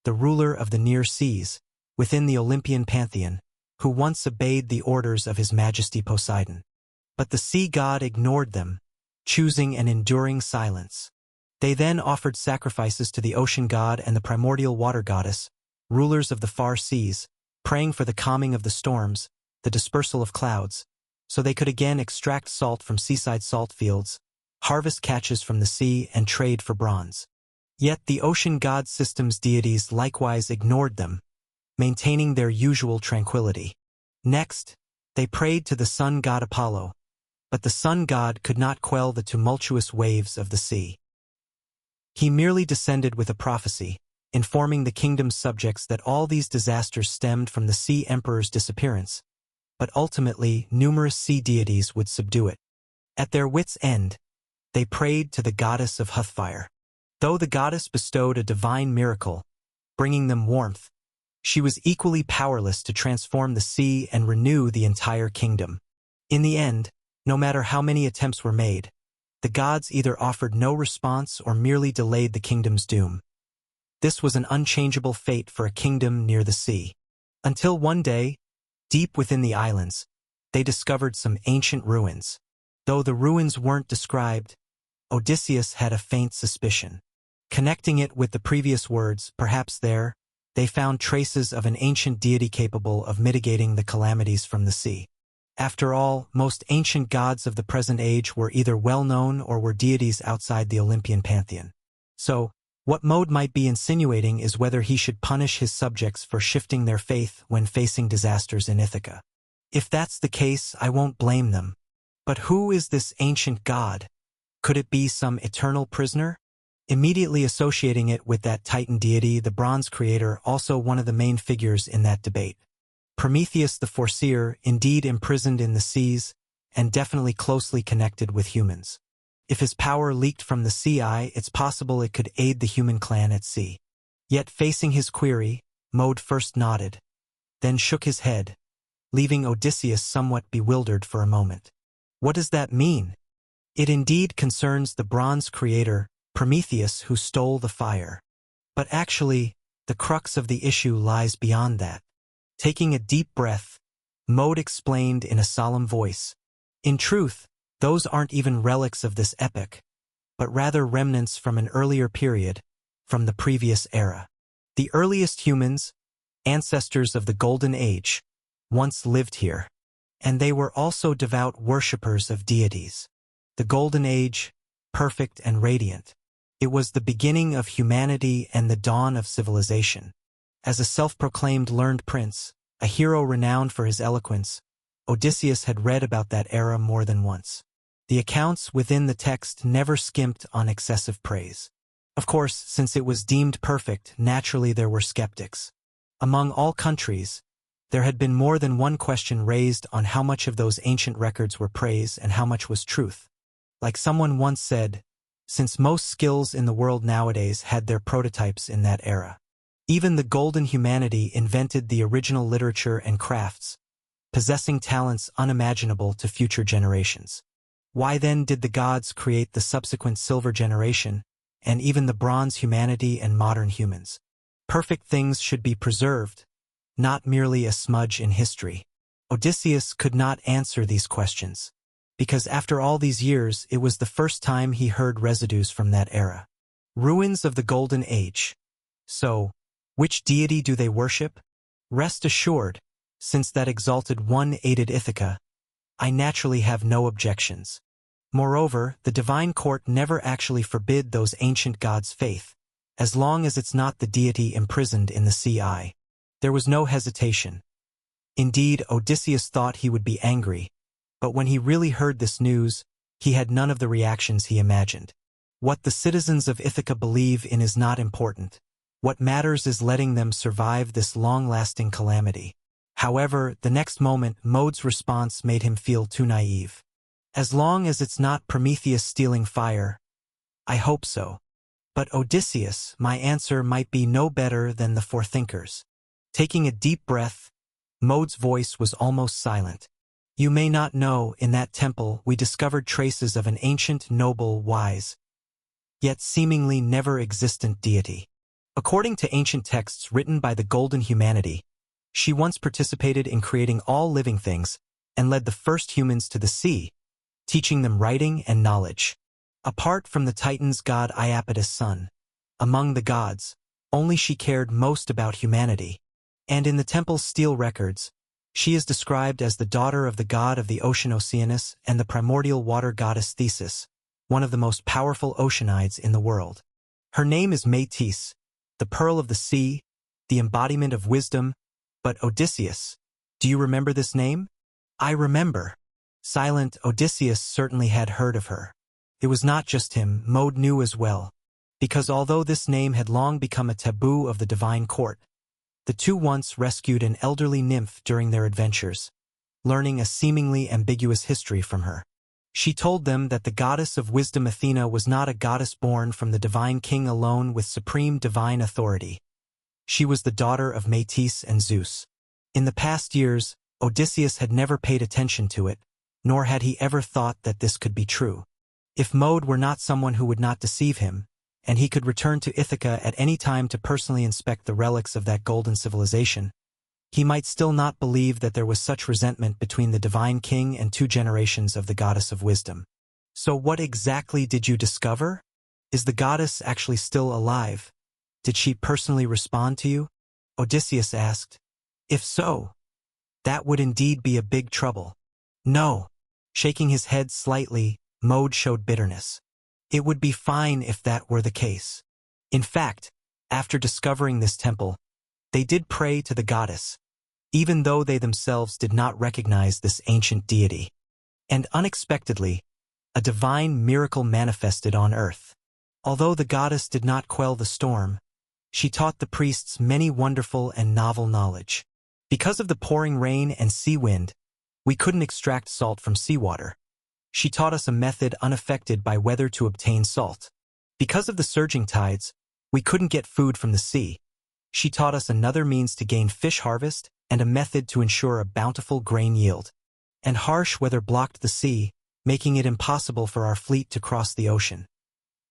the ruler of the near seas, within the Olympian pantheon, who once obeyed the orders of His Majesty Poseidon. But the sea god ignored them, choosing an enduring silence. They then offered sacrifices to the ocean god and the primordial water goddess, rulers of the far seas, praying for the calming of the storms, the dispersal of clouds, so they could again extract salt from seaside salt fields, harvest catches from the sea, and trade for bronze. Yet the ocean god system's deities likewise ignored them, maintaining their usual tranquility. Next, they prayed to the sun god Apollo, but the sun god could not quell the tumultuous waves of the sea. He merely descended with a prophecy, informing the kingdom's subjects that all these disasters stemmed from the Sea Emperor's disappearance, but ultimately numerous sea deities would subdue it. At their wits' end, they prayed to the goddess of Hrothfire. Though the goddess bestowed a divine miracle, bringing them warmth, she was equally powerless to transform the sea and renew the entire kingdom. In the end, no matter how many attempts were made, the gods either offered no response or merely delayed the kingdom's doom. This was an unchangeable fate for a kingdom near the sea. Until one day, deep within the islands, they discovered some ancient ruins. Though the ruins weren't described, Odysseus had a faint suspicion. Connecting it with the previous words, perhaps there, they found traces of an ancient deity capable of mitigating the calamities from the sea. After all, most ancient gods of the present age were either well-known or were deities outside the Olympian pantheon. So, what Mode might be insinuating is whether he should punish his subjects for shifting their faith when facing disasters in Ithaca. If that's the case, I won't blame them. But who is this ancient god? Could it be some eternal prisoner? Immediately associating it with that Titan deity, the bronze creator, also one of the main figures in that debate. Prometheus the Foreseer, indeed imprisoned in the seas, and definitely closely connected with humans. If his power leaked from the sea eye, it's possible it could aid the human clan at sea. Yet facing his query, Mode first nodded, then shook his head, leaving Odysseus somewhat bewildered for a moment. What does that mean? It indeed concerns the bronze creator, Prometheus, who stole the fire. But actually, the crux of the issue lies beyond that. Taking a deep breath, Mode explained in a solemn voice, "In truth, those aren't even relics of this epoch, but rather remnants from an earlier period, from the previous era. The earliest humans, ancestors of the Golden Age, once lived here, and they were also devout worshippers of deities. The Golden Age, perfect and radiant. It was the beginning of humanity and the dawn of civilization. As a self-proclaimed learned prince, a hero renowned for his eloquence, Odysseus had read about that era more than once. The accounts within the text never skimped on excessive praise. Of course, since it was deemed perfect, naturally there were skeptics. Among all countries, there had been more than one question raised on how much of those ancient records were praise and how much was truth. Like someone once said, since most skills in the world nowadays had their prototypes in that era. Even the golden humanity invented the original literature and crafts, possessing talents unimaginable to future generations. Why then did the gods create the subsequent silver generation, and even the bronze humanity and modern humans? Perfect things should be preserved, not merely a smudge in history. Odysseus could not answer these questions, because after all these years it was the first time he heard residues from that era. Ruins of the Golden Age. So, which deity do they worship? Rest assured, since that exalted one aided Ithaca, I naturally have no objections. Moreover, the divine court never actually forbid those ancient gods' faith, as long as it's not the deity imprisoned in the sea. There was no hesitation. Indeed, Odysseus thought he would be angry, but when he really heard this news, he had none of the reactions he imagined. What the citizens of Ithaca believe in is not important. What matters is letting them survive this long-lasting calamity. However, the next moment, Mode's response made him feel too naive. As long as it's not Prometheus stealing fire, I hope so. But Odysseus, my answer might be no better than the forethinkers. Taking a deep breath, Mode's voice was almost silent. You may not know, in that temple we discovered traces of an ancient, noble, wise, yet seemingly never-existent deity. According to ancient texts written by the Golden Humanity, she once participated in creating all living things and led the first humans to the sea, teaching them writing and knowledge. Apart from the Titans god Iapetus' son, among the gods, only she cared most about humanity. And in the temple's steel records, she is described as the daughter of the god of the ocean Oceanus and the primordial water goddess Thesis, one of the most powerful oceanides in the world. Her name is Métis, the pearl of the sea, the embodiment of wisdom. But Odysseus, do you remember this name? I remember. Silent Odysseus certainly had heard of her. It was not just him, Mode knew as well, because although this name had long become a taboo of the divine court, the two once rescued an elderly nymph during their adventures, learning a seemingly ambiguous history from her. She told them that the goddess of wisdom Athena was not a goddess born from the divine king alone with supreme divine authority. She was the daughter of Métis and Zeus. In the past years, Odysseus had never paid attention to it, nor had he ever thought that this could be true. If Mode were not someone who would not deceive him, and he could return to Ithaca at any time to personally inspect the relics of that golden civilization, he might still not believe that there was such resentment between the divine king and two generations of the goddess of wisdom. So what exactly did you discover? Is the goddess actually still alive? Did she personally respond to you? Odysseus asked. If so, that would indeed be a big trouble. No. Shaking his head slightly, Mode showed bitterness. It would be fine if that were the case. In fact, after discovering this temple, they did pray to the goddess, even though they themselves did not recognize this ancient deity. And unexpectedly, a divine miracle manifested on earth. Although the goddess did not quell the storm, she taught the priests many wonderful and novel knowledge. Because of the pouring rain and sea wind, we couldn't extract salt from seawater. She taught us a method unaffected by weather to obtain salt. Because of the surging tides, we couldn't get food from the sea. She taught us another means to gain fish harvest and a method to ensure a bountiful grain yield. And harsh weather blocked the sea, making it impossible for our fleet to cross the ocean.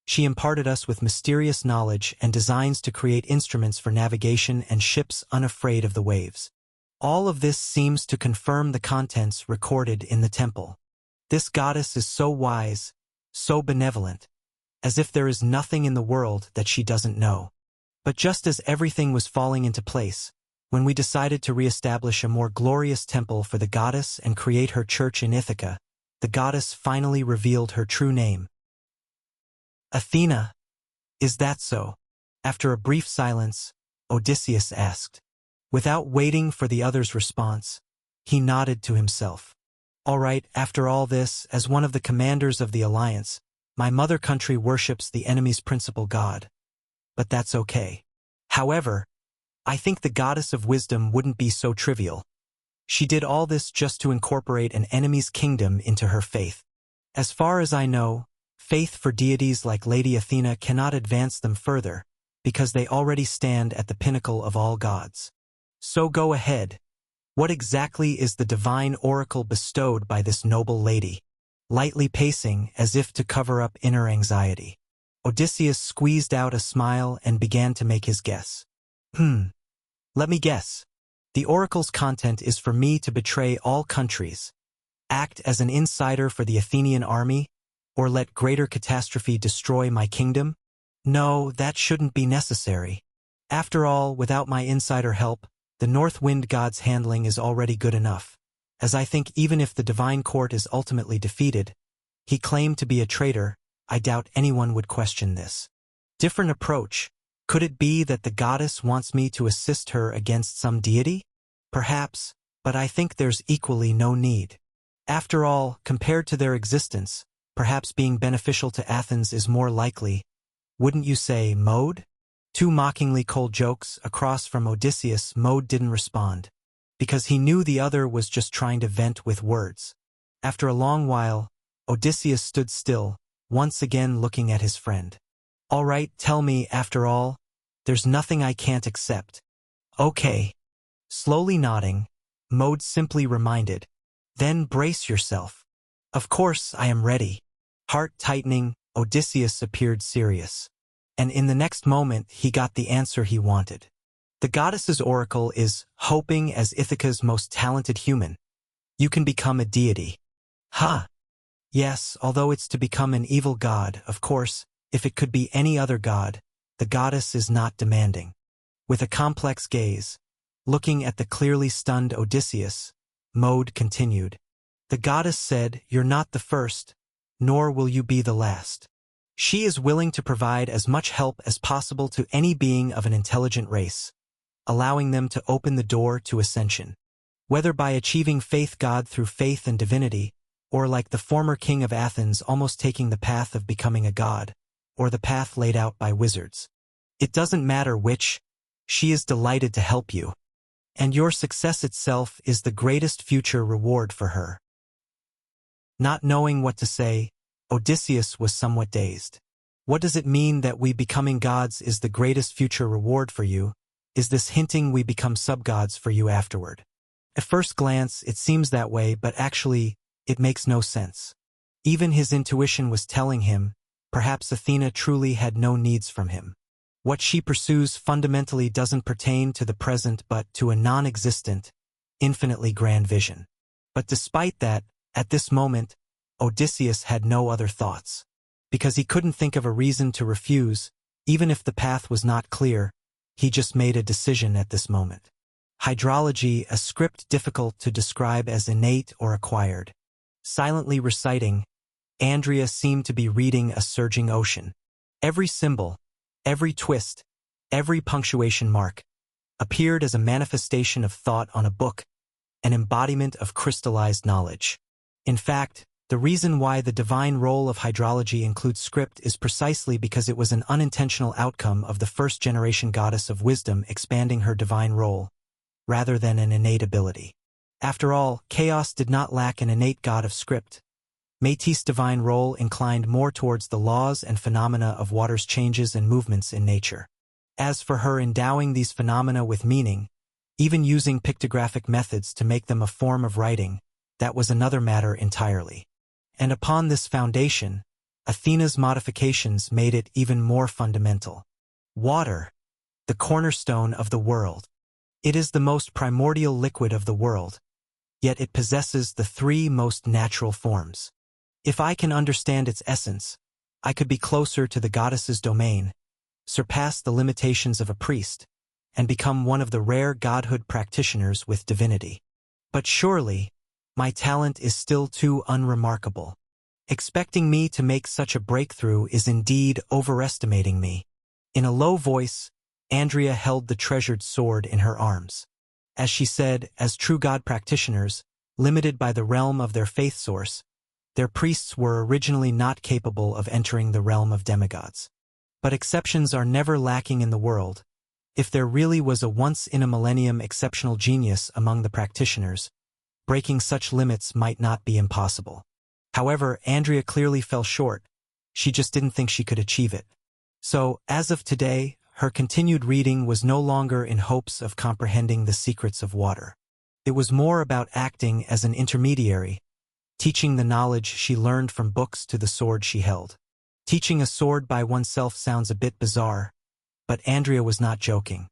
She imparted us with mysterious knowledge and designs to create instruments for navigation and ships unafraid of the waves. All of this seems to confirm the contents recorded in the temple. This goddess is so wise, so benevolent, as if there is nothing in the world that she doesn't know. But just as everything was falling into place, when we decided to reestablish a more glorious temple for the goddess and create her church in Ithaca, the goddess finally revealed her true name. Athena, is that so? After a brief silence, Odysseus asked. Without waiting for the other's response, he nodded to himself. All right, after all this, as one of the commanders of the alliance, my mother country worships the enemy's principal god. But that's okay. However, I think the goddess of wisdom wouldn't be so trivial. She did all this just to incorporate an enemy's kingdom into her faith. As far as I know, faith for deities like Lady Athena cannot advance them further, because they already stand at the pinnacle of all gods. So go ahead. What exactly is the divine oracle bestowed by this noble lady? Lightly pacing, as if to cover up inner anxiety, Odysseus squeezed out a smile and began to make his guess. Let me guess. The oracle's content is for me to betray all countries, act as an insider for the Athenian army, or let greater catastrophe destroy my kingdom? No, that shouldn't be necessary. After all, without my insider help, the North Wind god's handling is already good enough, as I think even if the divine court is ultimately defeated, he claimed to be a traitor, I doubt anyone would question this. Different approach. Could it be that the goddess wants me to assist her against some deity? Perhaps, but I think there's equally no need. After all, compared to their existence, perhaps being beneficial to Athens is more likely. Wouldn't you say, Mode? Two mockingly cold jokes across from Odysseus. Mode didn't respond, because he knew the other was just trying to vent with words. After a long while, Odysseus stood still, once again looking at his friend. All right, tell me, after all, there's nothing I can't accept. Okay. Slowly nodding, Mode simply reminded, then brace yourself. Of course I am ready. Heart tightening, Odysseus appeared serious. And in the next moment he got the answer he wanted. The goddess's oracle is, hoping as Ithaca's most talented human, you can become a deity. Ha! Yes, although it's to become an evil god, of course, if it could be any other god, the goddess is not demanding. With a complex gaze, looking at the clearly stunned Odysseus, Mode continued. The goddess said, you're not the first, nor will you be the last. She is willing to provide as much help as possible to any being of an intelligent race, allowing them to open the door to ascension. Whether by achieving faith God through faith and divinity, or like the former king of Athens almost taking the path of becoming a god, or the path laid out by wizards. It doesn't matter which, she is delighted to help you. And your success itself is the greatest future reward for her. Not knowing what to say, Odysseus was somewhat dazed. What does it mean that we becoming gods is the greatest future reward for you? Is this hinting we become sub-gods for you afterward? At first glance, it seems that way, but actually, it makes no sense. Even his intuition was telling him, perhaps Athena truly had no needs from him. What she pursues fundamentally doesn't pertain to the present but to a non-existent, infinitely grand vision. But despite that, at this moment, Odysseus had no other thoughts. Because he couldn't think of a reason to refuse, even if the path was not clear, he just made a decision at this moment. Hydrology, a script difficult to describe as innate or acquired. Silently reciting, Andrea seemed to be reading a surging ocean. Every symbol, every twist, every punctuation mark, appeared as a manifestation of thought on a book, an embodiment of crystallized knowledge. In fact, the reason why the divine role of hydrology includes script is precisely because it was an unintentional outcome of the first-generation goddess of wisdom expanding her divine role, rather than an innate ability. After all, chaos did not lack an innate god of script. Métis' divine role inclined more towards the laws and phenomena of water's changes and movements in nature. As for her endowing these phenomena with meaning, even using pictographic methods to make them a form of writing, that was another matter entirely. And upon this foundation, Athena's modifications made it even more fundamental. Water, the cornerstone of the world. It is the most primordial liquid of the world, yet it possesses the three most natural forms. If I can understand its essence, I could be closer to the goddess's domain, surpass the limitations of a priest, and become one of the rare godhood practitioners with divinity. But surely, my talent is still too unremarkable. Expecting me to make such a breakthrough is indeed overestimating me. In a low voice, Andrea held the treasured sword in her arms. As she said, as true God practitioners, limited by the realm of their faith source, their priests were originally not capable of entering the realm of demigods. But exceptions are never lacking in the world. If there really was a once-in-a-millennium exceptional genius among the practitioners, breaking such limits might not be impossible. However, Andrea clearly fell short. She just didn't think she could achieve it. So, as of today, her continued reading was no longer in hopes of comprehending the secrets of water. It was more about acting as an intermediary, teaching the knowledge she learned from books to the sword she held. Teaching a sword by oneself sounds a bit bizarre, but Andrea was not joking.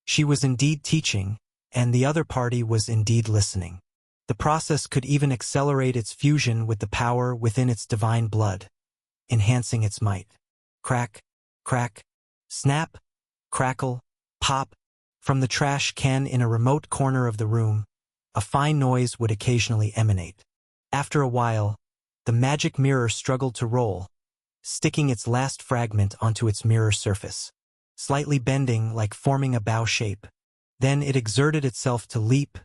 She was indeed teaching, and the other party was indeed listening. The process could even accelerate its fusion with the power within its divine blood, enhancing its might. Crack, crack, snap, crackle, pop. From the trash can in a remote corner of the room, a fine noise would occasionally emanate. After a while, the magic mirror struggled to roll, sticking its last fragment onto its mirror surface, slightly bending like forming a bow shape. Then it exerted itself to leap,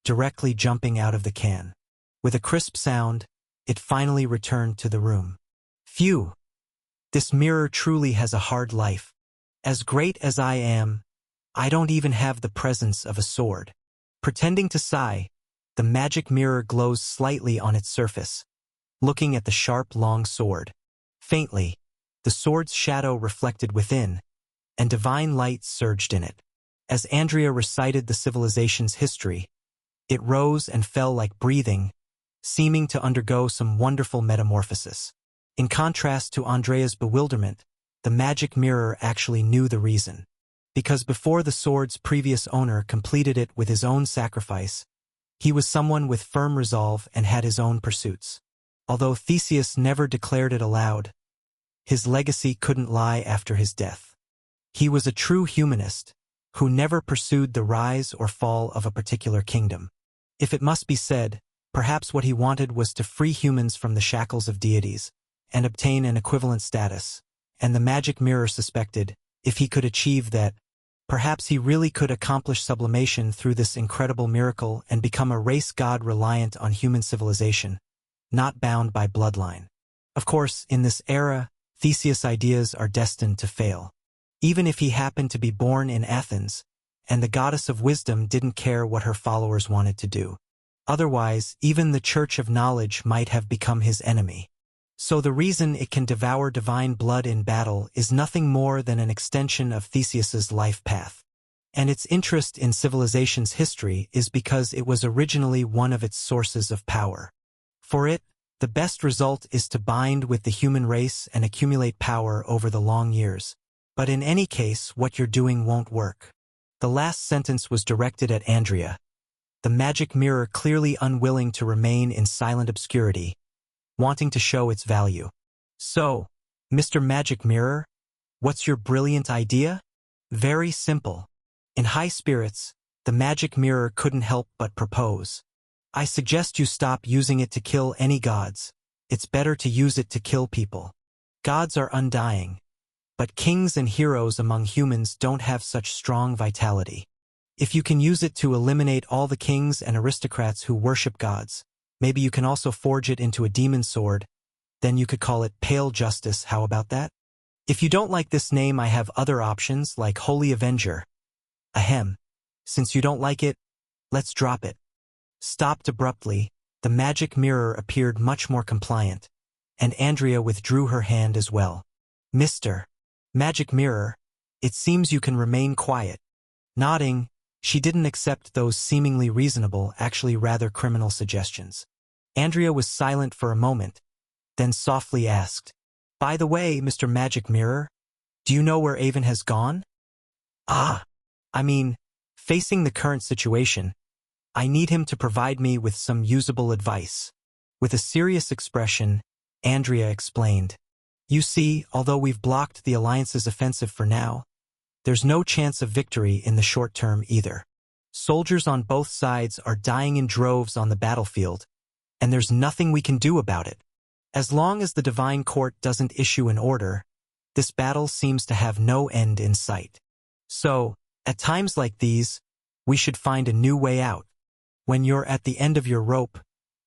directly jumping out of the can. With a crisp sound, it finally returned to the room. Phew! This mirror truly has a hard life. As great as I am, I don't even have the presence of a sword. Pretending to sigh, the magic mirror glows slightly on its surface, looking at the sharp, long sword. Faintly, the sword's shadow reflected within, and divine light surged in it. As Andrea recited the civilization's history, it rose and fell like breathing, seeming to undergo some wonderful metamorphosis. In contrast to Andrea's bewilderment, the magic mirror actually knew the reason. Because before the sword's previous owner completed it with his own sacrifice, he was someone with firm resolve and had his own pursuits. Although Theseus never declared it aloud, his legacy couldn't lie after his death. He was a true humanist, who never pursued the rise or fall of a particular kingdom. If it must be said, perhaps what he wanted was to free humans from the shackles of deities, and obtain an equivalent status, and the magic mirror suspected, if he could achieve that, perhaps he really could accomplish sublimation through this incredible miracle and become a race god reliant on human civilization, not bound by bloodline. Of course, in this era, Theseus' ideas are destined to fail. Even if he happened to be born in Athens, and the goddess of wisdom didn't care what her followers wanted to do. Otherwise, even the Church of Knowledge might have become his enemy. So the reason it can devour divine blood in battle is nothing more than an extension of Theseus's life path. And its interest in civilization's history is because it was originally one of its sources of power. For it, the best result is to bind with the human race and accumulate power over the long years. But in any case, what you're doing won't work. The last sentence was directed at Andrea, the magic mirror clearly unwilling to remain in silent obscurity, wanting to show its value. So, Mr. Magic Mirror, what's your brilliant idea? Very simple. In high spirits, the magic mirror couldn't help but propose. I suggest you stop using it to kill any gods. It's better to use it to kill people. Gods are undying, but kings and heroes among humans don't have such strong vitality. If you can use it to eliminate all the kings and aristocrats who worship gods, maybe you can also forge it into a demon sword, then you could call it Pale Justice. How about that? If you don't like this name, I have other options like Holy Avenger. Ahem. Since you don't like it, let's drop it. Stopped abruptly, the magic mirror appeared much more compliant, and Andrea withdrew her hand as well. Mr. Magic Mirror, it seems you can remain quiet. Nodding, she didn't accept those seemingly reasonable, actually rather criminal suggestions. Andrea was silent for a moment, then softly asked, By the way, Mr. Magic Mirror, do you know where Avon has gone? Facing the current situation, I need him to provide me with some usable advice. With a serious expression, Andrea explained, You see, although we've blocked the Alliance's offensive for now, there's no chance of victory in the short term either. Soldiers on both sides are dying in droves on the battlefield, and there's nothing we can do about it. As long as the divine court doesn't issue an order, this battle seems to have no end in sight. So, at times like these, we should find a new way out. When you're at the end of your rope,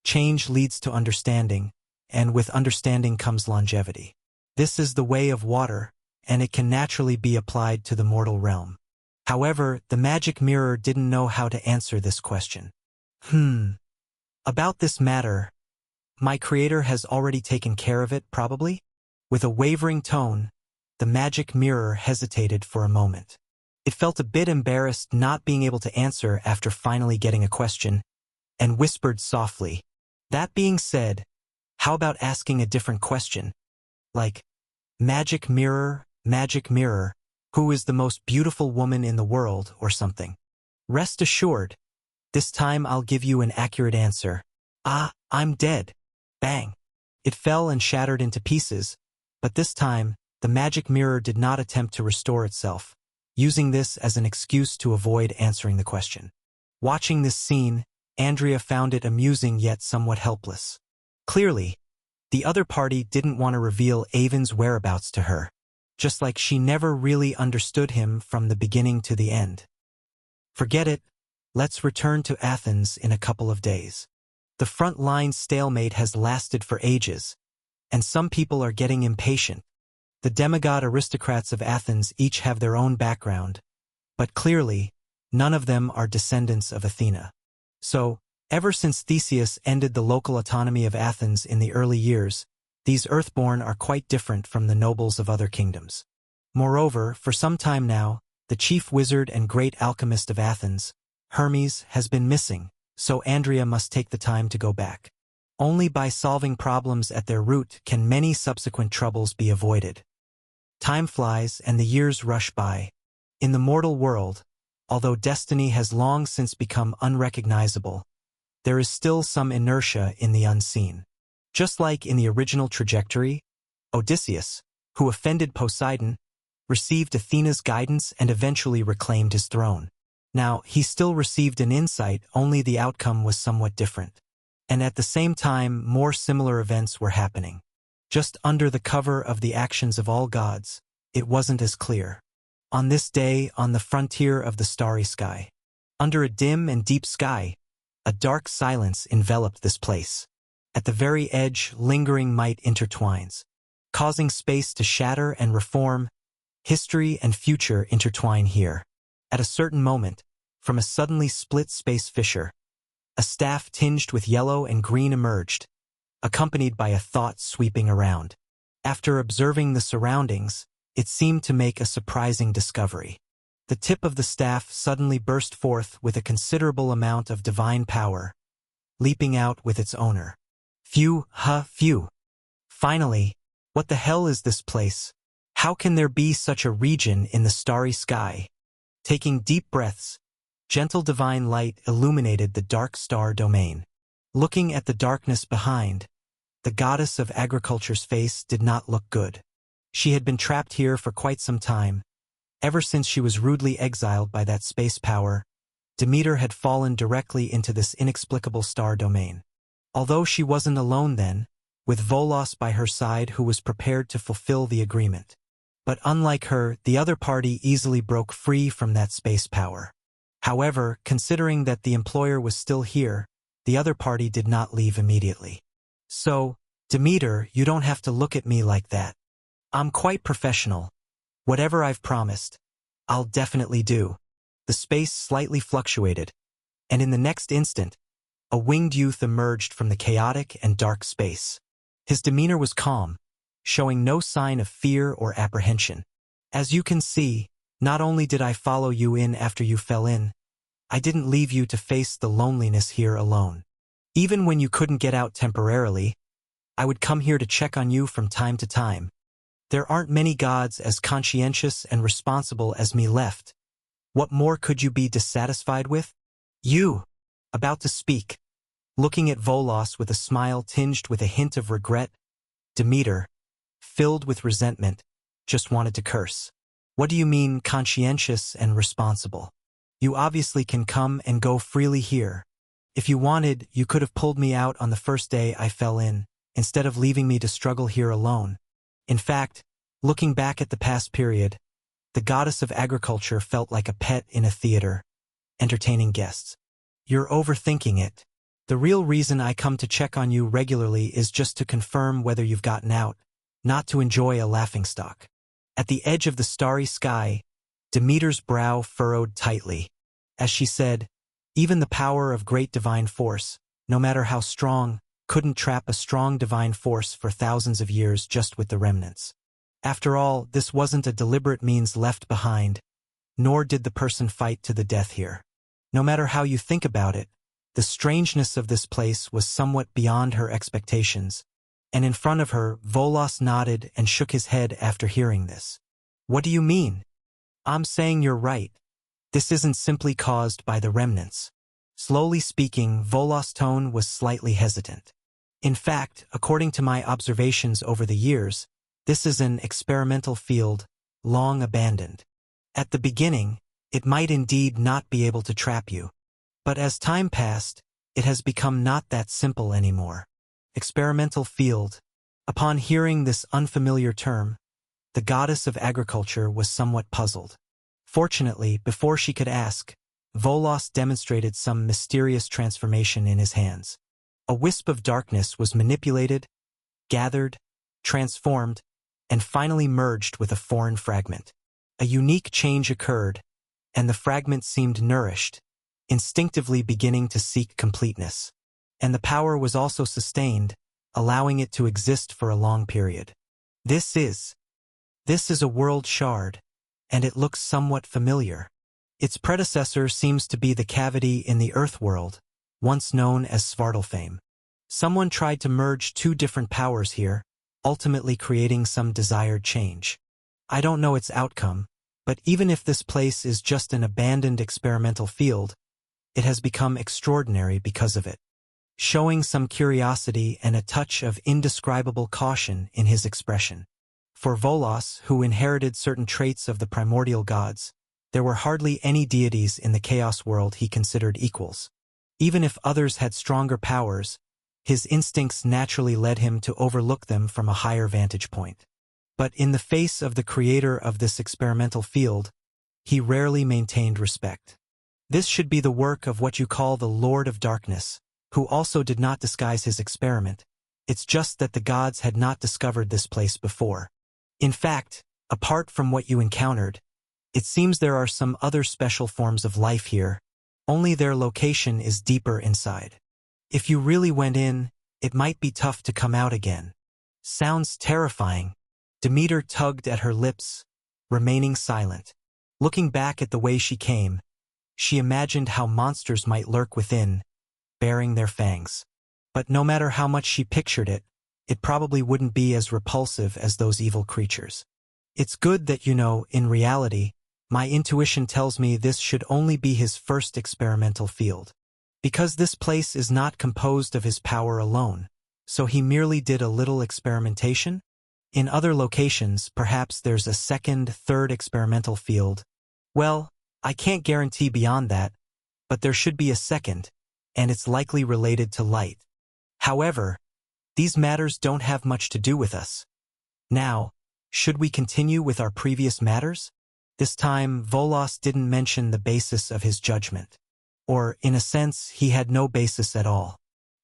change leads to understanding, and with understanding comes longevity. This is the way of water, and it can naturally be applied to the mortal realm. However, the magic mirror didn't know how to answer this question. About this matter, my creator has already taken care of it, probably? With a wavering tone, the magic mirror hesitated for a moment. It felt a bit embarrassed not being able to answer after finally getting a question, and whispered softly, "That being said, how about asking a different question? Like, magic mirror, who is the most beautiful woman in the world, or something? Rest assured, this time I'll give you an accurate answer. I'm dead." Bang! It fell and shattered into pieces, but this time, the magic mirror did not attempt to restore itself, using this as an excuse to avoid answering the question. Watching this scene, Andrea found it amusing yet somewhat helpless. Clearly, the other party didn't want to reveal Avon's whereabouts to her, just like she never really understood him from the beginning to the end. Forget it, let's return to Athens in a couple of days. The front-line stalemate has lasted for ages, and some people are getting impatient. The demigod aristocrats of Athens each have their own background, but clearly, none of them are descendants of Athena. So, ever since Theseus ended the local autonomy of Athens in the early years, these Earthborn are quite different from the nobles of other kingdoms. Moreover, for some time now, the chief wizard and great alchemist of Athens, Hermes, has been missing, so Andrea must take the time to go back. Only by solving problems at their root can many subsequent troubles be avoided. Time flies and the years rush by. In the mortal world, although destiny has long since become unrecognizable, there is still some inertia in the unseen. Just like in the original trajectory, Odysseus, who offended Poseidon, received Athena's guidance and eventually reclaimed his throne. Now, he still received an insight, only the outcome was somewhat different. And at the same time, more similar events were happening. Just under the cover of the actions of all gods, it wasn't as clear. On this day, on the frontier of the starry sky, under a dim and deep sky, a dark silence enveloped this place. At the very edge, lingering might intertwines, causing space to shatter and reform. History and future intertwine here. At a certain moment, from a suddenly split space fissure, a staff tinged with yellow and green emerged, accompanied by a thought sweeping around. After observing the surroundings, it seemed to make a surprising discovery. The tip of the staff suddenly burst forth with a considerable amount of divine power, leaping out with its owner. Phew. Finally, what the hell is this place? How can there be such a region in the starry sky? Taking deep breaths, gentle divine light illuminated the dark star domain. Looking at the darkness behind, the goddess of agriculture's face did not look good. She had been trapped here for quite some time. Ever since she was rudely exiled by that space power, Demeter had fallen directly into this inexplicable star domain. Although she wasn't alone then, with Volos by her side who was prepared to fulfill the agreement. But unlike her, the other party easily broke free from that space power. However, considering that the employer was still here, the other party did not leave immediately. So, Demeter, you don't have to look at me like that. I'm quite professional. Whatever I've promised, I'll definitely do. The space slightly fluctuated, and in the next instant, a winged youth emerged from the chaotic and dark space. His demeanor was calm, showing no sign of fear or apprehension. As you can see, not only did I follow you in after you fell in, I didn't leave you to face the loneliness here alone. Even when you couldn't get out temporarily, I would come here to check on you from time to time. There aren't many gods as conscientious and responsible as me left. What more could you be dissatisfied with? You, about to speak, looking at Volos with a smile tinged with a hint of regret, Demeter, filled with resentment, just wanted to curse. What do you mean conscientious and responsible? You obviously can come and go freely here. If you wanted, you could have pulled me out on the first day I fell in, instead of leaving me to struggle here alone. In fact, looking back at the past period, the goddess of agriculture felt like a pet in a theater, entertaining guests. You're overthinking it. The real reason I come to check on you regularly is just to confirm whether you've gotten out, not to enjoy a laughingstock. At the edge of the starry sky, Demeter's brow furrowed tightly. As she said, even the power of great divine force, no matter how strong, couldn't trap a strong divine force for thousands of years just with the remnants. After all, this wasn't a deliberate means left behind, nor did the person fight to the death here. No matter how you think about it, the strangeness of this place was somewhat beyond her expectations, and in front of her, Volos nodded and shook his head after hearing this. What do you mean? I'm saying you're right. This isn't simply caused by the remnants. Slowly speaking, Volos' tone was slightly hesitant. In fact, according to my observations over the years, this is an experimental field, long abandoned. At the beginning, it might indeed not be able to trap you. But as time passed, it has become not that simple anymore. Experimental field. Upon hearing this unfamiliar term, the goddess of agriculture was somewhat puzzled. Fortunately, before she could ask, Volos demonstrated some mysterious transformation in his hands. A wisp of darkness was manipulated, gathered, transformed, and finally merged with a foreign fragment. A unique change occurred, and the fragment seemed nourished, instinctively beginning to seek completeness. And the power was also sustained, allowing it to exist for a long period. This is a world shard, and it looks somewhat familiar. Its predecessor seems to be the cavity in the Earth world, once known as Svartalfheim. Someone tried to merge two different powers here, ultimately creating some desired change. I don't know its outcome, but even if this place is just an abandoned experimental field, it has become extraordinary because of it. Showing some curiosity and a touch of indescribable caution in his expression. For Volos, who inherited certain traits of the primordial gods, there were hardly any deities in the chaos world he considered equals. Even if others had stronger powers, his instincts naturally led him to overlook them from a higher vantage point. But in the face of the creator of this experimental field, he rarely maintained respect. This should be the work of what you call the Lord of Darkness, who also did not disguise his experiment. It's just that the gods had not discovered this place before. In fact, apart from what you encountered, it seems there are some other special forms of life here, only their location is deeper inside. If you really went in, it might be tough to come out again. Sounds terrifying. Demeter tugged at her lips, remaining silent. Looking back at the way she came, she imagined how monsters might lurk within, baring their fangs. But no matter how much she pictured it, it probably wouldn't be as repulsive as those evil creatures. It's good that in reality, my intuition tells me this should only be his first experimental field. Because this place is not composed of his power alone, so he merely did a little experimentation? In other locations, perhaps there's a second, third experimental field. Well, I can't guarantee beyond that, but there should be a second, and it's likely related to light. However, these matters don't have much to do with us. Now, should we continue with our previous matters? This time, Volos didn't mention the basis of his judgment. Or, in a sense, he had no basis at all.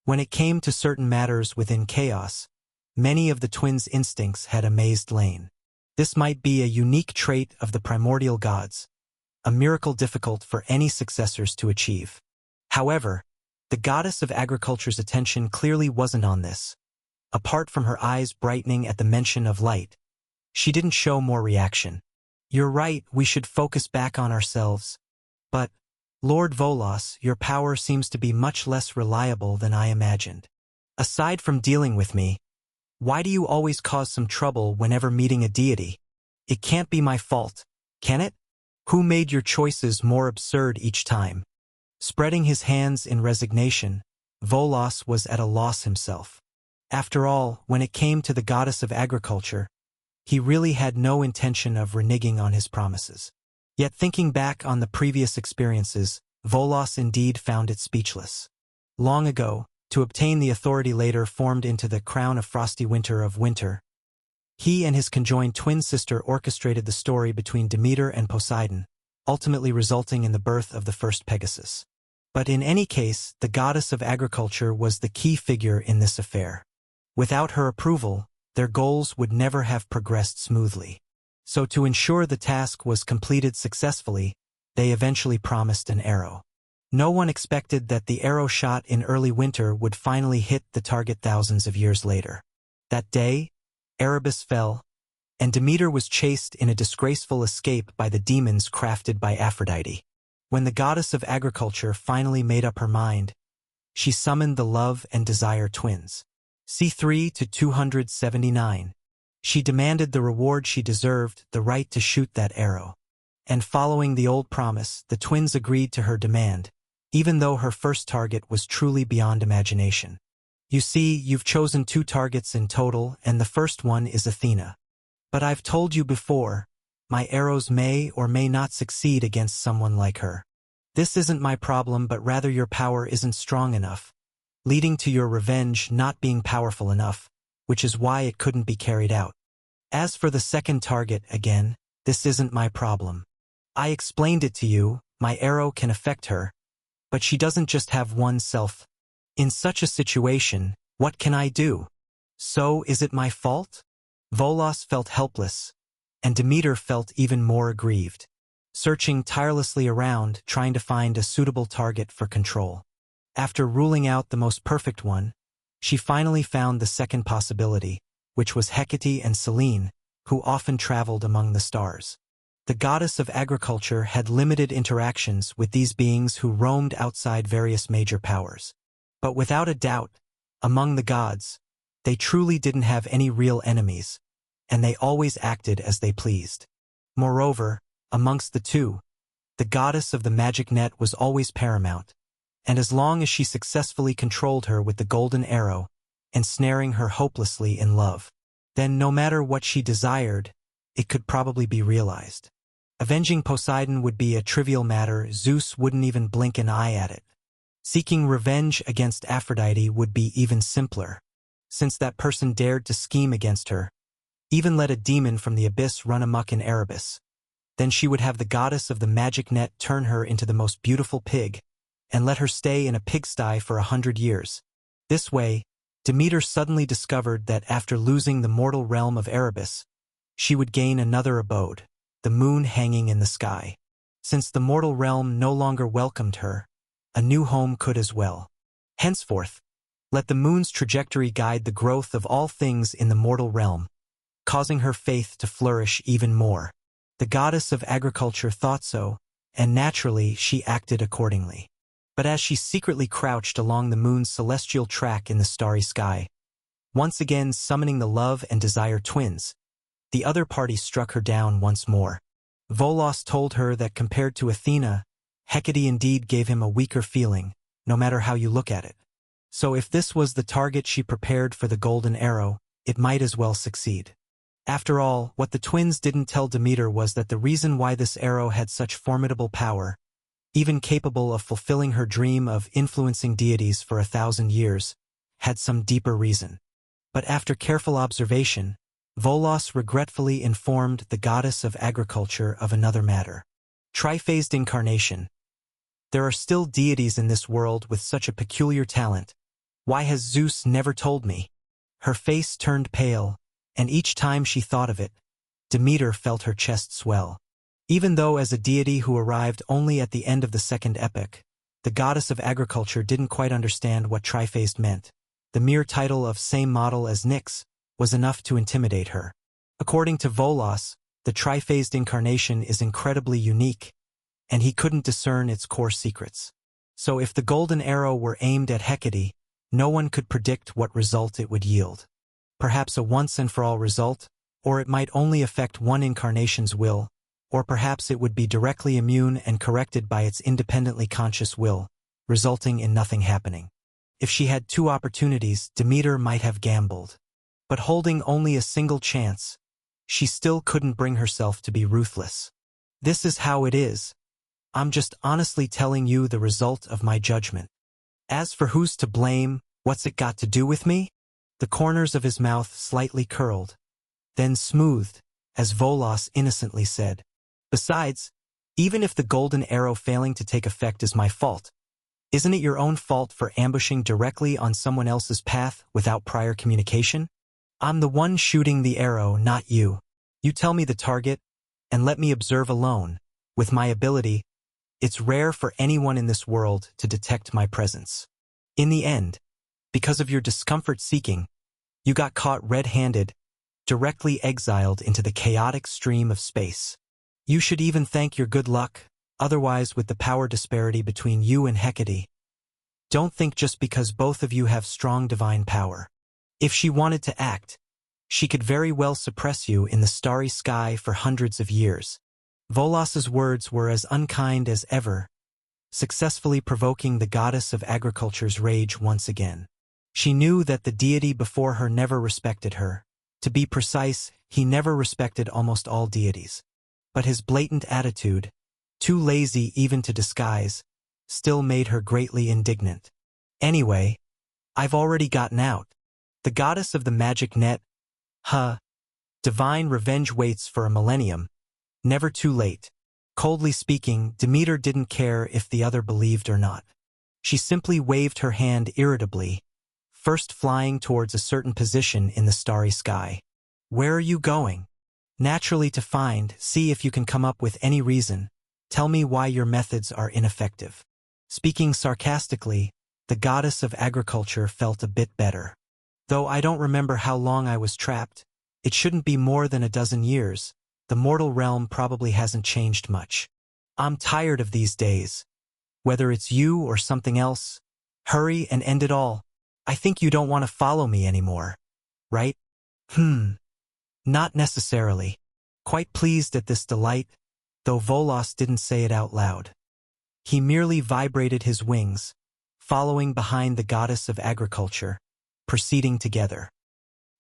When it came to certain matters within chaos, many of the twins' instincts had amazed Lane. This might be a unique trait of the primordial gods, a miracle difficult for any successors to achieve. However, the goddess of agriculture's attention clearly wasn't on this. Apart from her eyes brightening at the mention of light, she didn't show more reaction. You're right, we should focus back on ourselves. But, Lord Volos, your power seems to be much less reliable than I imagined. Aside from dealing with me, why do you always cause some trouble whenever meeting a deity? It can't be my fault, can it? Who made your choices more absurd each time? Spreading his hands in resignation, Volos was at a loss himself. After all, when it came to the goddess of agriculture, he really had no intention of reneging on his promises. Yet thinking back on the previous experiences, Volos indeed found it speechless. Long ago, to obtain the authority later formed into the crown of Frosty Winter of Winter. He and his conjoined twin sister orchestrated the story between Demeter and Poseidon, ultimately resulting in the birth of the first Pegasus. But in any case, the goddess of agriculture was the key figure in this affair. Without her approval, their goals would never have progressed smoothly. So to ensure the task was completed successfully, they eventually promised an arrow. No one expected that the arrow shot in early winter would finally hit the target thousands of years later. That day, Erebus fell, and Demeter was chased in a disgraceful escape by the demons crafted by Aphrodite. When the goddess of agriculture finally made up her mind, she summoned the Love and Desire twins. C3 to 279. She demanded the reward she deserved, the right to shoot that arrow. And following the old promise, the twins agreed to her demand, even though her first target was truly beyond imagination. You see, you've chosen 2 targets in total, and the first one is Athena. But I've told you before, my arrows may or may not succeed against someone like her. This isn't my problem, but rather your power isn't strong enough, leading to your revenge not being powerful enough, which is why it couldn't be carried out. As for the second target, again, this isn't my problem. I explained it to you, my arrow can affect her, but she doesn't just have one self. In such a situation, what can I do? So is it my fault? Volos felt helpless, and Demeter felt even more aggrieved, searching tirelessly around, trying to find a suitable target for control. After ruling out the most perfect one, she finally found the second possibility, which was Hecate and Selene, who often traveled among the stars. The goddess of agriculture had limited interactions with these beings who roamed outside various major powers. But without a doubt, among the gods, they truly didn't have any real enemies, and they always acted as they pleased. Moreover, amongst the two, the goddess of the magic net was always paramount, and as long as she successfully controlled her with the golden arrow, ensnaring her hopelessly in love, then no matter what she desired, it could probably be realized. Avenging Poseidon would be a trivial matter. Zeus wouldn't even blink an eye at it. Seeking revenge against Aphrodite would be even simpler, since that person dared to scheme against her, even let a demon from the abyss run amok in Erebus. Then she would have the goddess of the magic net turn her into the most beautiful pig, and let her stay in a pigsty for 100 years. This way, Demeter suddenly discovered that after losing the mortal realm of Erebus, she would gain another abode, the moon hanging in the sky. Since the mortal realm no longer welcomed her, a new home could as well. Henceforth, let the moon's trajectory guide the growth of all things in the mortal realm, causing her faith to flourish even more. The goddess of agriculture thought so, and naturally she acted accordingly. But as she secretly crouched along the moon's celestial track in the starry sky, once again summoning the Love and Desire twins, the other party struck her down once more. Volos told her that compared to Athena, Hecate indeed gave him a weaker feeling, no matter how you look at it. So if this was the target she prepared for the golden arrow, it might as well succeed. After all, what the twins didn't tell Demeter was that the reason why this arrow had such formidable power, even capable of fulfilling her dream of influencing deities for 1,000 years, had some deeper reason. But after careful observation, Volos regretfully informed the goddess of agriculture of another matter. Triphased incarnation. There are still deities in this world with such a peculiar talent. Why has Zeus never told me? Her face turned pale, and each time she thought of it, Demeter felt her chest swell. Even though as a deity who arrived only at the end of the second epoch, the goddess of agriculture didn't quite understand what triphased meant. The mere title of same model as Nyx was enough to intimidate her. According to Volos, the triphased incarnation is incredibly unique, and he couldn't discern its core secrets. So if the golden arrow were aimed at Hecate, no one could predict what result it would yield. Perhaps a once-and-for-all result, or it might only affect one incarnation's will, or perhaps it would be directly immune and corrected by its independently conscious will, resulting in nothing happening. If she had 2 opportunities, Demeter might have gambled. But holding only a single chance, she still couldn't bring herself to be ruthless. This is how it is. I'm just honestly telling you the result of my judgment. As for who's to blame, What's it got to do with me? The corners of his mouth slightly curled, then smoothed, as Volos innocently said. Besides, even if the golden arrow failing to take effect is my fault, isn't it your own fault for ambushing directly on someone else's path without prior communication? I'm the one shooting the arrow, not you. You tell me the target, and let me observe alone. With my ability, it's rare for anyone in this world to detect my presence. In the end, because of your discomfort-seeking, you got caught red-handed, directly exiled into the chaotic stream of space. You should even thank your good luck, otherwise with the power disparity between you and Hecate. Don't think just because both of you have strong divine power. If she wanted to act, she could very well suppress you in the starry sky for hundreds of years. Volos's words were as unkind as ever, successfully provoking the goddess of agriculture's rage once again. She knew that the deity before her never respected her. To be precise, he never respected almost all deities. But his blatant attitude, too lazy even to disguise, still made her greatly indignant. Anyway, I've already gotten out. The goddess of the magic net, divine revenge waits for a millennium. Never too late. Coldly speaking, Demeter didn't care if the other believed or not. She simply waved her hand irritably, first flying towards a certain position in the starry sky. Where are you going? Naturally to see if you can come up with any reason. Tell me why your methods are ineffective. Speaking sarcastically, the goddess of agriculture felt a bit better. Though I don't remember how long I was trapped, it shouldn't be more than a dozen years. The mortal realm probably hasn't changed much. I'm tired of these days. Whether it's you or something else, hurry and end it all. I think you don't want to follow me anymore, right? Not necessarily. Quite pleased at this delight, though Volos didn't say it out loud. He merely vibrated his wings, following behind the goddess of agriculture, proceeding together.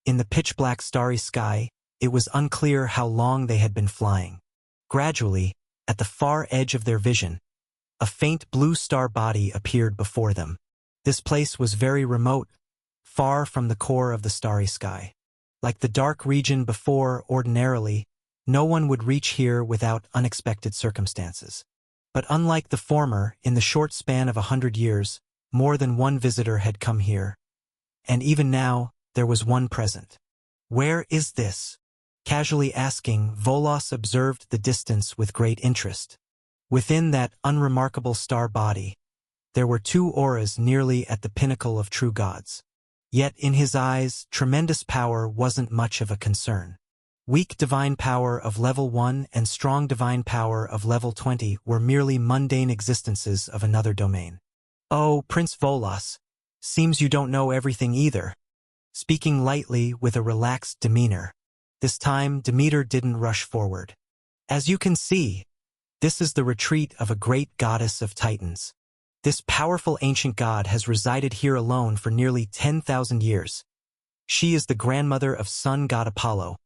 In the pitch-black starry sky, it was unclear how long they had been flying. Gradually, at the far edge of their vision, a faint blue star body appeared before them. This place was very remote, far from the core of the starry sky. Like the dark region before, ordinarily, no one would reach here without unexpected circumstances. But unlike the former, in the short span of 100 years, more than one visitor had come here. And even now, there was one present. Where is this? Casually asking, Volos observed the distance with great interest. Within that unremarkable star body, there were two auras nearly at the pinnacle of true gods. Yet in his eyes, tremendous power wasn't much of a concern. Weak divine power of level 1 and strong divine power of level 20 were merely mundane existences of another domain. Oh, Prince Volos, seems you don't know everything either. Speaking lightly with a relaxed demeanor. This time, Demeter didn't rush forward. As you can see, this is the retreat of a great goddess of Titans. This powerful ancient god has resided here alone for nearly 10,000 years. She is the grandmother of sun god Apollo,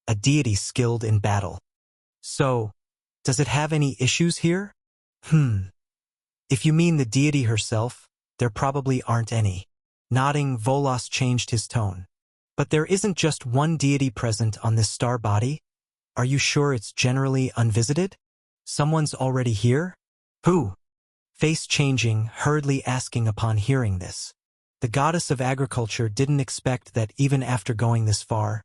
a deity skilled in battle. So, does it have any issues here? If you mean the deity herself, there probably aren't any. Nodding, Volos changed his tone. But there isn't just one deity present on this star body? Are you sure it's generally unvisited? Someone's already here? Who? Face changing, hurriedly asking upon hearing this. The goddess of agriculture didn't expect that even after going this far,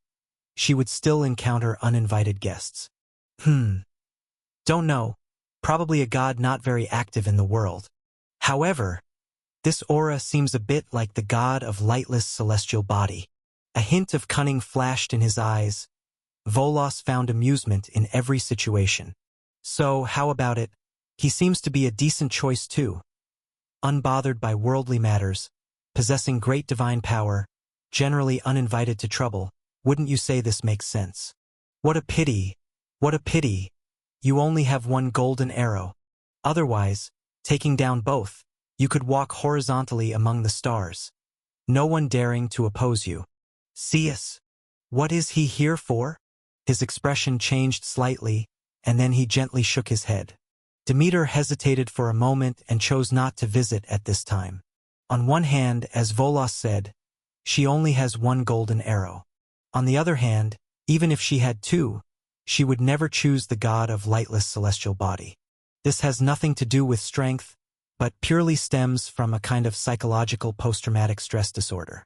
she would still encounter uninvited guests. Don't know. Probably a god not very active in the world. However, this aura seems a bit like the god of lightless celestial body. A hint of cunning flashed in his eyes. Volos found amusement in every situation. So, how about it? He seems to be a decent choice too. Unbothered by worldly matters, possessing great divine power, generally uninvited to trouble, wouldn't you say this makes sense? What a pity, what a pity. You only have one golden arrow. Otherwise, taking down both, you could walk horizontally among the stars. No one daring to oppose you. Zeus, what is he here for? His expression changed slightly, and then he gently shook his head. Demeter hesitated for a moment and chose not to visit at this time. On one hand, as Volos said, she only has one golden arrow. On the other hand, even if she had two, she would never choose the god of lightless celestial body. This has nothing to do with strength, but purely stems from a kind of psychological post-traumatic stress disorder.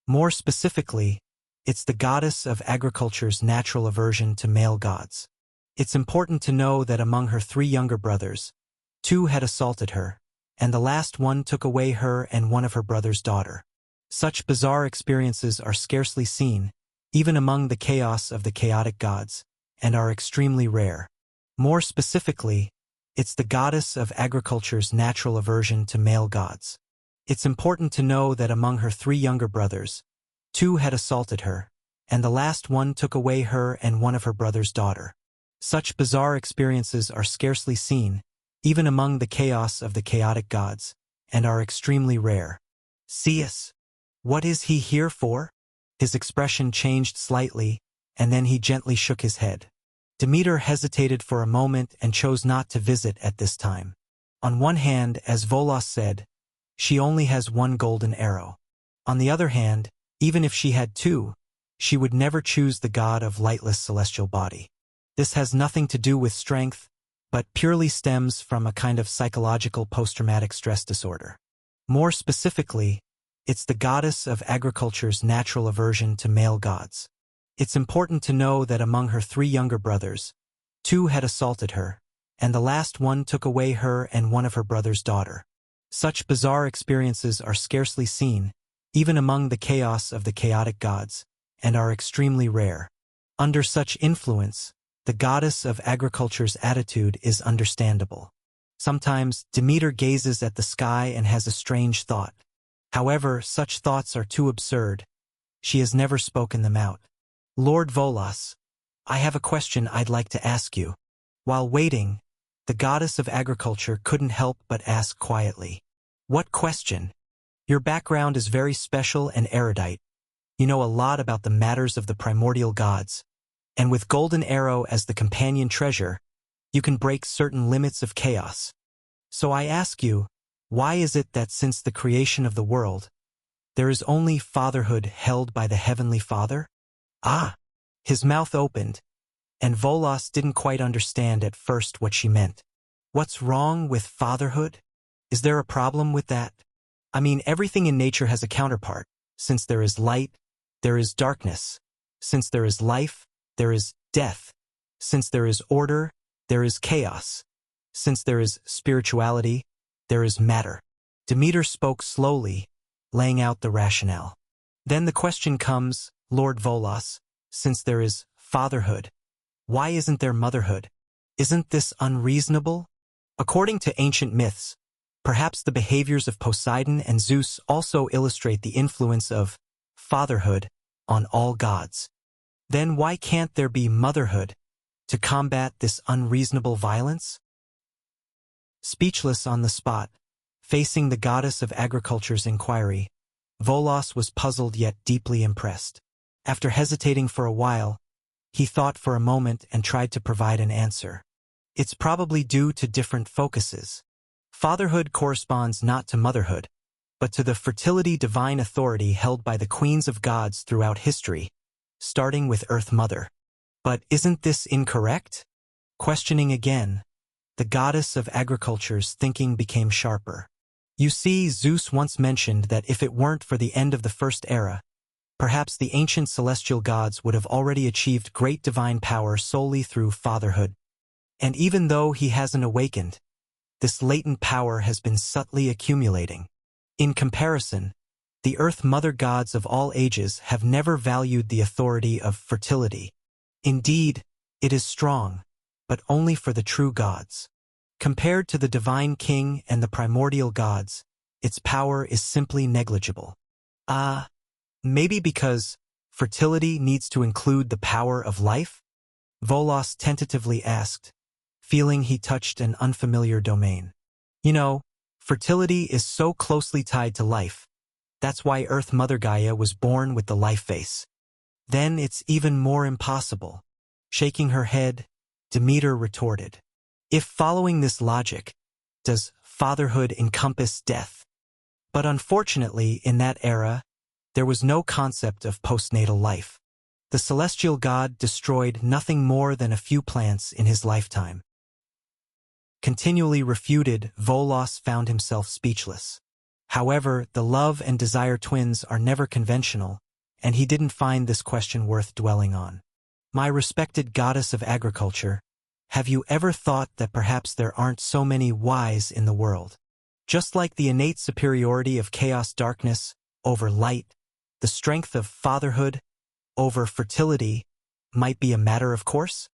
More specifically, it's the goddess of agriculture's natural aversion to male gods. It's important to know that among her 3 younger brothers, 2 had assaulted her, and the last one took away her and one of her brother's daughter. Such bizarre experiences are scarcely seen, even among the chaos of the chaotic gods, and are extremely rare. More specifically, it's the goddess of agriculture's natural aversion to male gods. It's important to know that among her 3 younger brothers, 2 had assaulted her, and the last one took away her and one of her brother's daughter. Such bizarre experiences are scarcely seen, even among the chaos of the chaotic gods, and are extremely rare. Zeus, what is he here for? His expression changed slightly, and then he gently shook his head. Demeter hesitated for a moment and chose not to visit at this time. On one hand, as Volos said, she only has one golden arrow. On the other hand, even if she had 2, she would never choose the god of lightless celestial body. This has nothing to do with strength, but purely stems from a kind of psychological post-traumatic stress disorder. More specifically, it's the goddess of agriculture's natural aversion to male gods. It's important to know that among her 3 younger brothers, 2 had assaulted her, and the last one took away her and one of her brother's daughter. Such bizarre experiences are scarcely seen, even among the chaos of the chaotic gods, and are extremely rare. Under such influence, the goddess of agriculture's attitude is understandable. Sometimes, Demeter gazes at the sky and has a strange thought. However, such thoughts are too absurd. She has never spoken them out. Lord Volos, I have a question I'd like to ask you. While waiting, the goddess of agriculture couldn't help but ask quietly. What question? Your background is very special and erudite. You know a lot about the matters of the primordial gods. And with Golden Arrow as the companion treasure, you can break certain limits of chaos. So I ask you, why is it that since the creation of the world, there is only fatherhood held by the Heavenly Father? Ah! His mouth opened, and Volos didn't quite understand at first what she meant. What's wrong with fatherhood? Is there a problem with that? I mean, everything in nature has a counterpart. Since there is light, there is darkness. Since there is life, there is death. Since there is order, there is chaos. Since there is spirituality, there is matter. Demeter spoke slowly, laying out the rationale. Then the question comes, Lord Volos, since there is fatherhood, why isn't there motherhood? Isn't this unreasonable? According to ancient myths, perhaps the behaviors of Poseidon and Zeus also illustrate the influence of fatherhood on all gods. Then why can't there be motherhood to combat this unreasonable violence? Speechless on the spot, facing the goddess of agriculture's inquiry, Volos was puzzled yet deeply impressed. After hesitating for a while, he thought for a moment and tried to provide an answer. It's probably due to different focuses. Fatherhood corresponds not to motherhood, but to the fertility divine authority held by the queens of gods throughout history, starting with Earth Mother. But isn't this incorrect? Questioning again, the goddess of agriculture's thinking became sharper. You see, Zeus once mentioned that if it weren't for the end of the first era, perhaps the ancient celestial gods would have already achieved great divine power solely through fatherhood. And even though he hasn't awakened, this latent power has been subtly accumulating. In comparison, the Earth Mother gods of all ages have never valued the authority of fertility. Indeed, it is strong, but only for the true gods. Compared to the divine king and the primordial gods, its power is simply negligible. Maybe because fertility needs to include the power of life? Volos tentatively asked, feeling he touched an unfamiliar domain. You know, fertility is so closely tied to life. That's why Earth Mother Gaia was born with the life face. Then it's even more impossible. Shaking her head, Demeter retorted. If following this logic, does fatherhood encompass death? But unfortunately, in that era, there was no concept of postnatal life. The celestial god destroyed nothing more than a few plants in his lifetime. Continually refuted, Volos found himself speechless. However, the love and desire twins are never conventional, and he didn't find this question worth dwelling on. My respected goddess of agriculture, have you ever thought that perhaps there aren't so many whys in the world? Just like the innate superiority of chaos darkness over light, the strength of fatherhood over fertility might be a matter of course?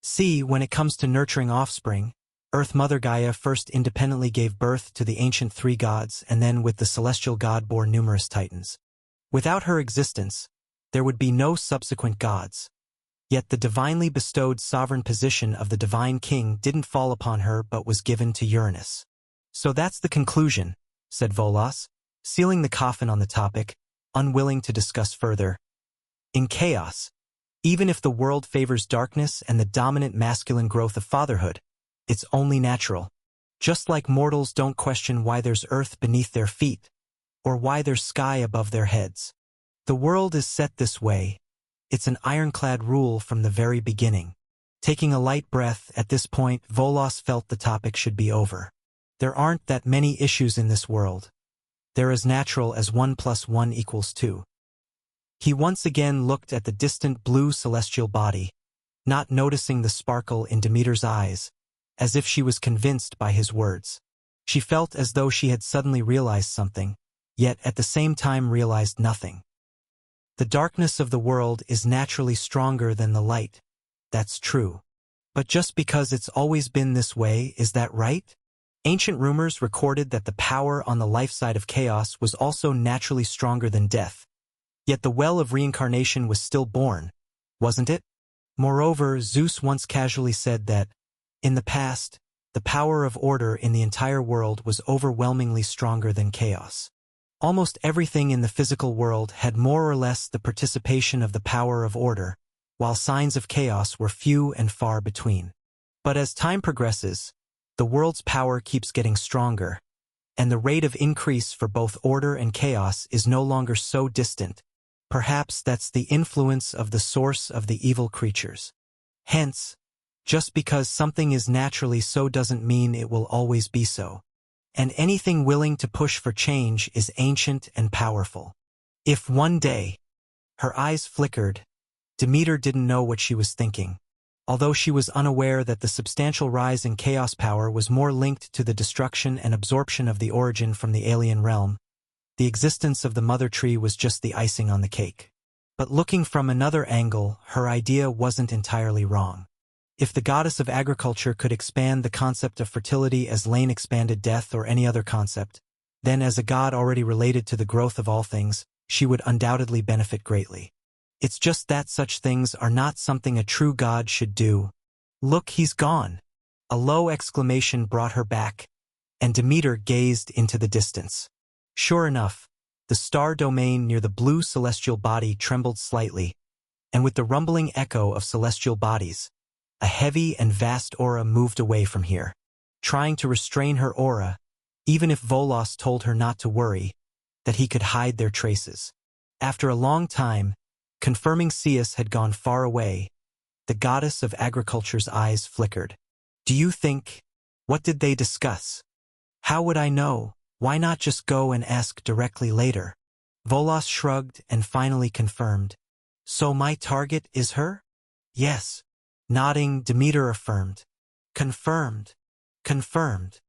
See, when it comes to nurturing offspring, Earth Mother Gaia first independently gave birth to the ancient three gods, and then with the celestial god bore numerous titans. Without her existence, there would be no subsequent gods. Yet the divinely bestowed sovereign position of the divine king didn't fall upon her but was given to Uranus. So that's the conclusion, said Volos, sealing the coffin on the topic, unwilling to discuss further. In chaos, even if the world favors darkness and the dominant masculine growth of fatherhood, it's only natural. Just like mortals don't question why there's earth beneath their feet, or why there's sky above their heads. The world is set this way. It's an ironclad rule from the very beginning. Taking a light breath, at this point, Volos felt the topic should be over. There aren't that many issues in this world. They're as natural as 1 + 1 = 2. He once again looked at the distant blue celestial body, not noticing the sparkle in Demeter's eyes, as if she was convinced by his words. She felt as though she had suddenly realized something, yet at the same time realized nothing. The darkness of the world is naturally stronger than the light. That's true. But just because it's always been this way, is that right? Ancient rumors recorded that the power on the life side of chaos was also naturally stronger than death. Yet the well of reincarnation was still born, wasn't it? Moreover, Zeus once casually said that, in the past, the power of order in the entire world was overwhelmingly stronger than chaos. Almost everything in the physical world had more or less the participation of the power of order, while signs of chaos were few and far between. But as time progresses, the world's power keeps getting stronger, and the rate of increase for both order and chaos is no longer so distant. Perhaps that's the influence of the source of the evil creatures. Hence, just because something is naturally so doesn't mean it will always be so. And anything willing to push for change is ancient and powerful. If one day, her eyes flickered, Demeter didn't know what she was thinking. Although she was unaware that the substantial rise in chaos power was more linked to the destruction and absorption of the origin from the alien realm, the existence of the mother tree was just the icing on the cake. But looking from another angle, her idea wasn't entirely wrong. If the goddess of agriculture could expand the concept of fertility as Lane expanded death or any other concept, then as a god already related to the growth of all things, she would undoubtedly benefit greatly. It's just that such things are not something a true god should do. Look, he's gone. A low exclamation brought her back, and Demeter gazed into the distance. Sure enough, the star domain near the blue celestial body trembled slightly, and with the rumbling echo of celestial bodies, a heavy and vast aura moved away from here. Trying to restrain her aura, even if Volos told her not to worry, that he could hide their traces. After a long time, confirming Ceus had gone far away, the goddess of agriculture's eyes flickered. Do you think? What did they discuss? How would I know? Why not just go and ask directly later? Volos shrugged and finally confirmed. So my target is her? Yes. Nodding, Demeter affirmed. Confirmed. Confirmed.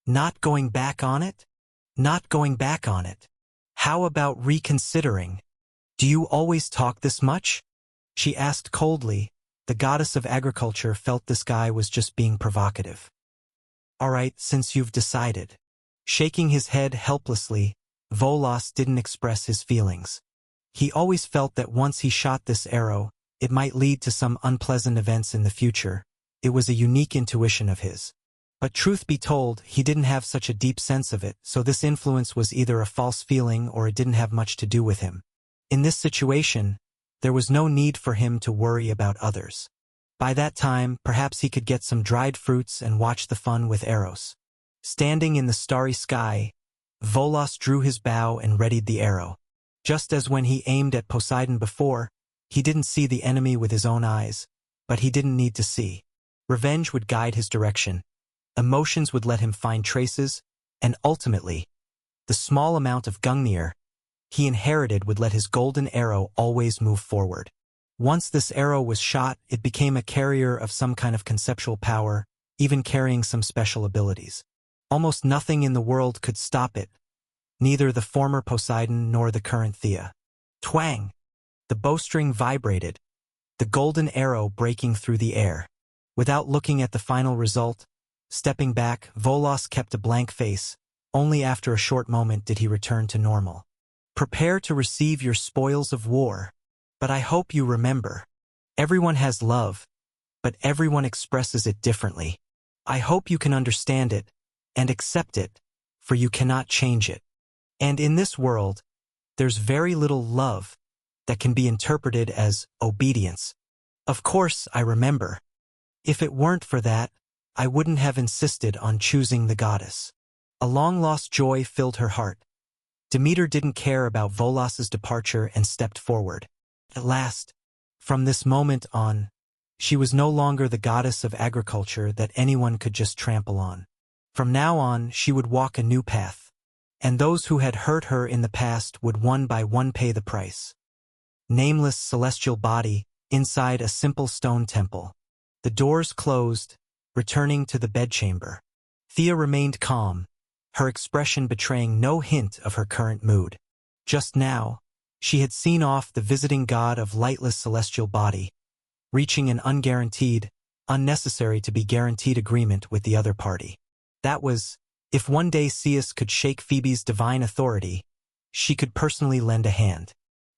Not going back on it? Not going back on it. How about reconsidering? Do you always talk this much? She asked coldly. The goddess of agriculture felt this guy was just being provocative. All right, since you've decided. Shaking his head helplessly, Volos didn't express his feelings. He always felt that once he shot this arrow, it might lead to some unpleasant events in the future. It was a unique intuition of his. But truth be told, he didn't have such a deep sense of it, so this influence was either a false feeling or it didn't have much to do with him. In this situation, there was no need for him to worry about others. By that time, perhaps he could get some dried fruits and watch the fun with Eros. Standing in the starry sky, Volos drew his bow and readied the arrow. Just as when he aimed at Poseidon before, he didn't see the enemy with his own eyes, but he didn't need to see. Revenge would guide his direction, emotions would let him find traces, and ultimately, the small amount of Gungnir he inherited would let his golden arrow always move forward. Once this arrow was shot, it became a carrier of some kind of conceptual power, even carrying some special abilities. Almost nothing in the world could stop it, neither the former Poseidon nor the current Thea. Twang! The bowstring vibrated, the golden arrow breaking through the air. Without looking at the final result, stepping back, Volos kept a blank face. Only after a short moment did he return to normal. Prepare to receive your spoils of war. But I hope you remember. Everyone has love, but everyone expresses it differently. I hope you can understand it and accept it, for you cannot change it. And in this world, there's very little love that can be interpreted as obedience. Of course, I remember. If it weren't for that, I wouldn't have insisted on choosing the goddess. A long-lost joy filled her heart. Demeter didn't care about Volos's departure and stepped forward. At last, from this moment on, she was no longer the goddess of agriculture that anyone could just trample on. From now on, she would walk a new path, and those who had hurt her in the past would one by one pay the price. Nameless celestial body, inside a simple stone temple. The doors closed, returning to the bedchamber. Thea remained calm, her expression betraying no hint of her current mood. Just now, she had seen off the visiting god of lightless celestial body, reaching an unguaranteed, unnecessary to be guaranteed agreement with the other party. That was, if one day Ceus could shake Phoebe's divine authority, she could personally lend a hand.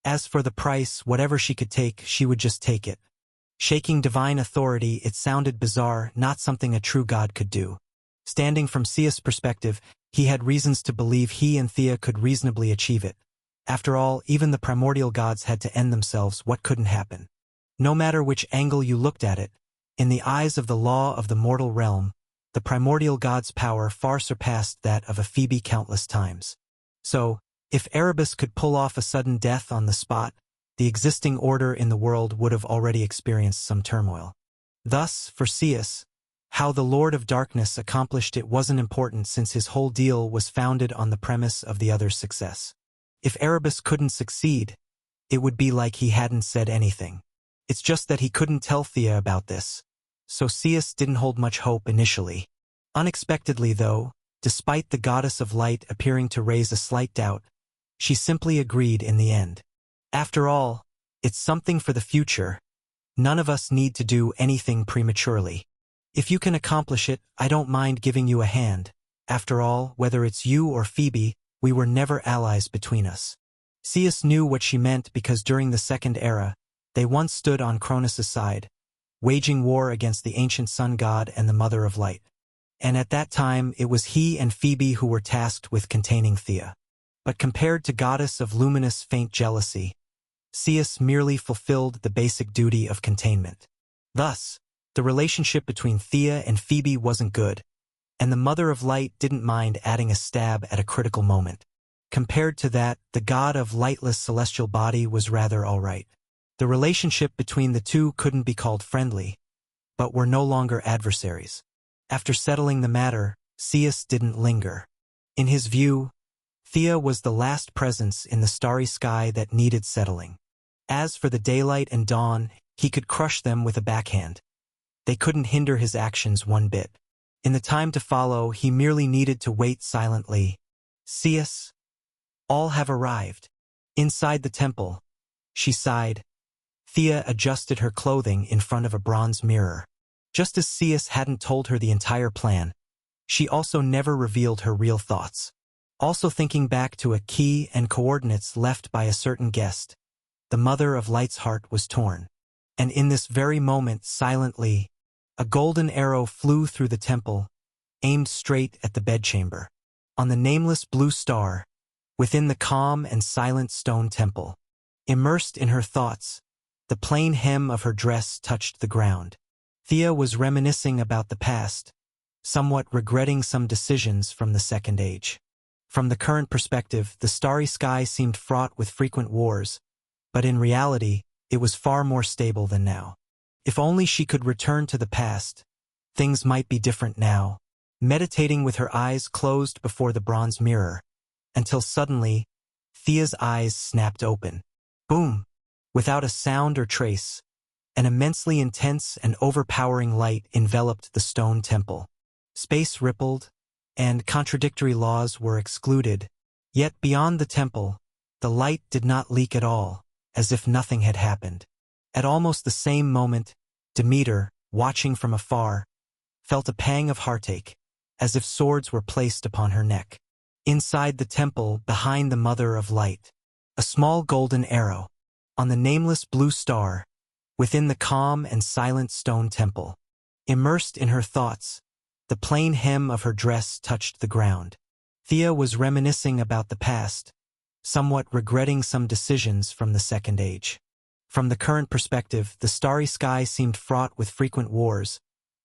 As for the price, whatever she could take, she would just take it. Shaking divine authority, it sounded bizarre, not something a true god could do. Standing from Ceus' perspective, he had reasons to believe he and Thea could reasonably achieve it. After all, even the primordial gods had to end themselves. What couldn't happen? No matter which angle you looked at it, in the eyes of the law of the mortal realm, the primordial god's power far surpassed that of a Phoebe countless times. So, if Erebus could pull off a sudden death on the spot, the existing order in the world would have already experienced some turmoil. Thus, for Ceus, how the Lord of Darkness accomplished it wasn't important since his whole deal was founded on the premise of the other's success. If Erebus couldn't succeed, it would be like he hadn't said anything. It's just that he couldn't tell Thea about this, so Ceus didn't hold much hope initially. Unexpectedly though, despite the goddess of light appearing to raise a slight doubt, she simply agreed in the end. After all, it's something for the future. None of us need to do anything prematurely. If you can accomplish it, I don't mind giving you a hand. After all, whether it's you or Phoebe, we were never allies between us. Ceus knew what she meant because during the Second Era, they once stood on Cronus' side, waging war against the ancient sun god and the Mother of Light. And at that time, it was he and Phoebe who were tasked with containing Thea. But compared to goddess of luminous faint jealousy, Ceus merely fulfilled the basic duty of containment. Thus, the relationship between Thea and Phoebe wasn't good, and the Mother of Light didn't mind adding a stab at a critical moment. Compared to that, the god of lightless celestial body was rather alright. The relationship between the two couldn't be called friendly, but were no longer adversaries. After settling the matter, Ceus didn't linger. In his view, Thea was the last presence in the starry sky that needed settling. As for the daylight and dawn, he could crush them with a backhand. They couldn't hinder his actions one bit. In the time to follow, he merely needed to wait silently. Ceus, all have arrived. Inside the temple, she sighed. Thea adjusted her clothing in front of a bronze mirror. Just as Ceus hadn't told her the entire plan, she also never revealed her real thoughts. Also thinking back to a key and coordinates left by a certain guest, the Mother of Light's heart was torn. And in this very moment, silently, a golden arrow flew through the temple, aimed straight at the bedchamber. On the nameless blue star, within the calm and silent stone temple. Immersed in her thoughts, the plain hem of her dress touched the ground. Thea was reminiscing about the past, somewhat regretting some decisions from the Second Age. From the current perspective, the starry sky seemed fraught with frequent wars, but in reality, it was far more stable than now. If only she could return to the past, things might be different now. Meditating with her eyes closed before the bronze mirror, until suddenly, Thea's eyes snapped open. Boom! Without a sound or trace, an immensely intense and overpowering light enveloped the stone temple. Space rippled, and contradictory laws were excluded. Yet beyond the temple, the light did not leak at all, as if nothing had happened. At almost the same moment, Demeter, watching from afar, felt a pang of heartache, as if swords were placed upon her neck. Inside the temple, behind the Mother of Light, a small golden arrow, on the nameless blue star, within the calm and silent stone temple. Immersed in her thoughts, the plain hem of her dress touched the ground. Thea was reminiscing about the past, somewhat regretting some decisions from the Second Age. From the current perspective, the starry sky seemed fraught with frequent wars,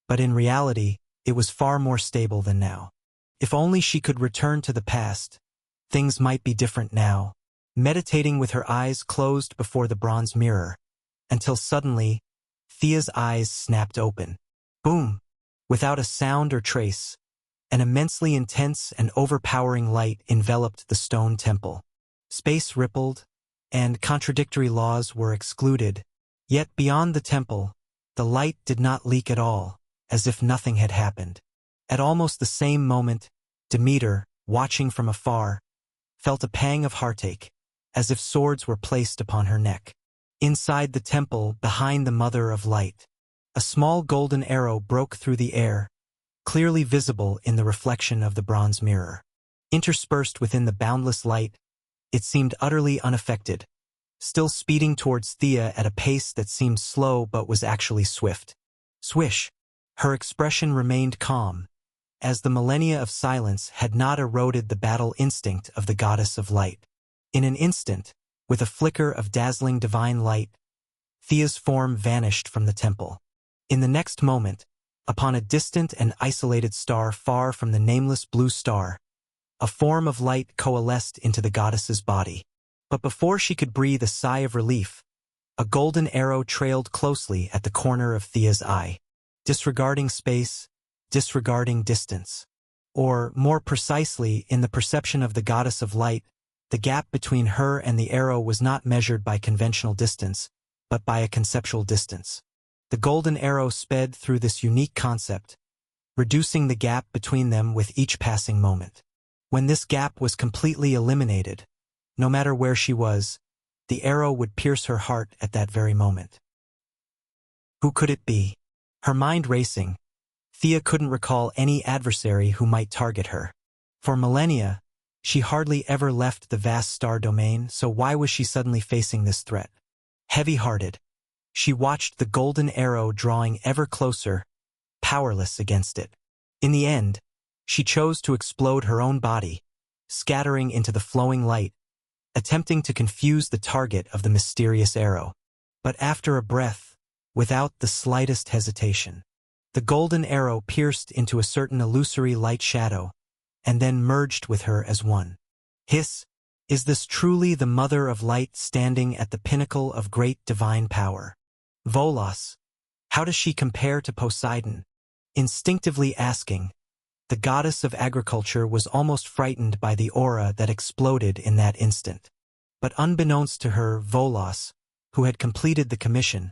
but in reality, it was far more stable than now. If only she could return to the past, things might be different now. Meditating with her eyes closed before the bronze mirror, until suddenly, Thea's eyes snapped open. Boom! Without a sound or trace, an immensely intense and overpowering light enveloped the stone temple. Space rippled, and contradictory laws were excluded. Yet beyond the temple, the light did not leak at all, as if nothing had happened. At almost the same moment, Demeter, watching from afar, felt a pang of heartache, as if swords were placed upon her neck. Inside the temple, behind the Mother of Light, a small golden arrow broke through the air, clearly visible in the reflection of the bronze mirror. Interspersed within the boundless light, it seemed utterly unaffected, still speeding towards Thea at a pace that seemed slow but was actually swift. Swish! Her expression remained calm, as the millennia of silence had not eroded the battle instinct of the goddess of light. In an instant, with a flicker of dazzling divine light, Thea's form vanished from the temple. In the next moment, upon a distant and isolated star far from the nameless blue star, a form of light coalesced into the goddess's body. But before she could breathe a sigh of relief, a golden arrow trailed closely at the corner of Thea's eye. Disregarding space, disregarding distance. Or, more precisely, in the perception of the goddess of light, the gap between her and the arrow was not measured by conventional distance, but by a conceptual distance. The golden arrow sped through this unique concept, reducing the gap between them with each passing moment. When this gap was completely eliminated, no matter where she was, the arrow would pierce her heart at that very moment. Who could it be? Her mind racing, Thea couldn't recall any adversary who might target her. For millennia, she hardly ever left the vast star domain, so why was she suddenly facing this threat? Heavy-hearted, she watched the golden arrow drawing ever closer, powerless against it. In the end, she chose to explode her own body, scattering into the flowing light, attempting to confuse the target of the mysterious arrow. But after a breath, without the slightest hesitation, the golden arrow pierced into a certain illusory light shadow, and then merged with her as one. Hiss! Is this truly the Mother of Light standing at the pinnacle of great divine power? Volos! How does she compare to Poseidon? Instinctively asking, the goddess of agriculture was almost frightened by the aura that exploded in that instant. But unbeknownst to her, Volos, who had completed the commission,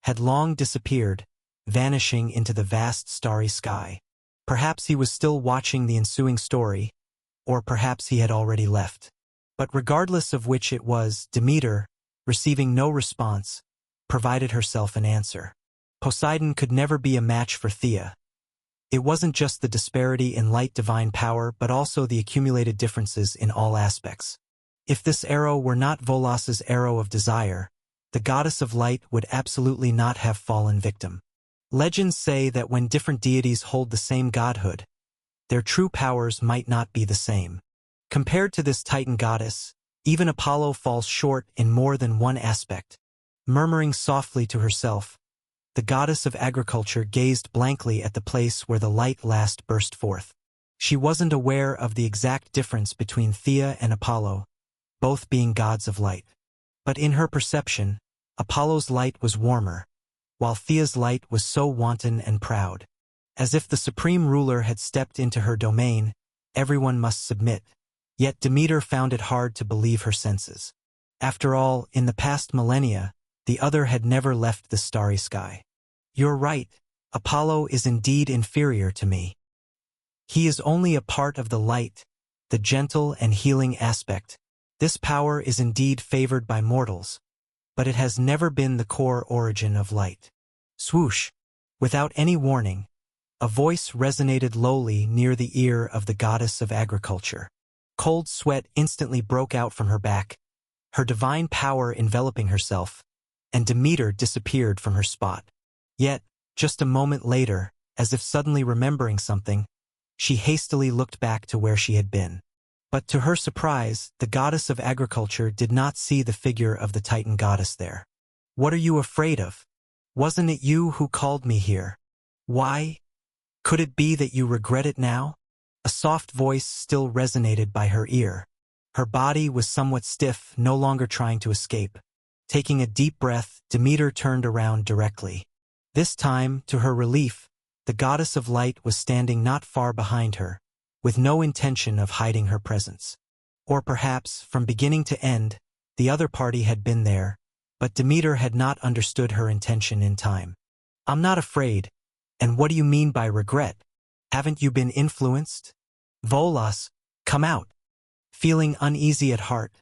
had long disappeared, vanishing into the vast starry sky. Perhaps he was still watching the ensuing story, or perhaps he had already left. But regardless of which it was, Demeter, receiving no response, provided herself an answer. Poseidon could never be a match for Thea. It wasn't just the disparity in light divine power, but also the accumulated differences in all aspects. If this arrow were not Volos's arrow of desire, the goddess of light would absolutely not have fallen victim. Legends say that when different deities hold the same godhood, their true powers might not be the same. Compared to this Titan goddess, even Apollo falls short in more than one aspect. Murmuring softly to herself, the goddess of agriculture gazed blankly at the place where the light last burst forth. She wasn't aware of the exact difference between Thea and Apollo, both being gods of light. But in her perception, Apollo's light was warmer, while Thea's light was so wanton and proud. As if the supreme ruler had stepped into her domain, everyone must submit. Yet Demeter found it hard to believe her senses. After all, in the past millennia, the other had never left the starry sky. You're right, Apollo is indeed inferior to me. He is only a part of the light, the gentle and healing aspect. This power is indeed favored by mortals, but it has never been the core origin of light. Swoosh! Without any warning, a voice resonated lowly near the ear of the goddess of agriculture. Cold sweat instantly broke out from her back, her divine power enveloping herself, and Demeter disappeared from her spot. Yet, just a moment later, as if suddenly remembering something, she hastily looked back to where she had been. But to her surprise, the goddess of agriculture did not see the figure of the Titan goddess there. "What are you afraid of? Wasn't it you who called me here? Why? Could it be that you regret it now?" A soft voice still resonated by her ear. Her body was somewhat stiff, no longer trying to escape. Taking a deep breath, Demeter turned around directly. This time, to her relief, the goddess of light was standing not far behind her, with no intention of hiding her presence. Or perhaps, from beginning to end, the other party had been there, but Demeter had not understood her intention in time. "I'm not afraid. And what do you mean by regret? Haven't you been influenced? Volos, come out." Feeling uneasy at heart,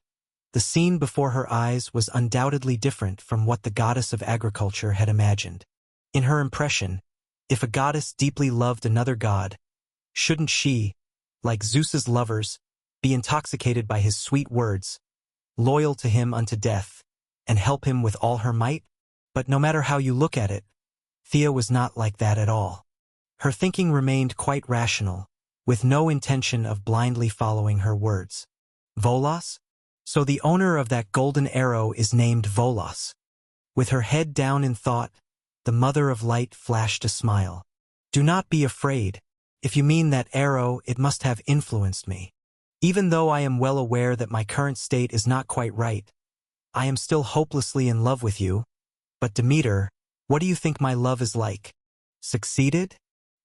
the scene before her eyes was undoubtedly different from what the goddess of agriculture had imagined. In her impression, if a goddess deeply loved another god, shouldn't she, like Zeus's lovers, be intoxicated by his sweet words, loyal to him unto death, and help him with all her might? But no matter how you look at it, Thea was not like that at all. Her thinking remained quite rational, with no intention of blindly following her words. "Volos? So the owner of that golden arrow is named Volos." With her head down in thought, the Mother of Light flashed a smile. "Do not be afraid. If you mean that arrow, it must have influenced me. Even though I am well aware that my current state is not quite right, I am still hopelessly in love with you. But Demeter, what do you think my love is like? Succeeded?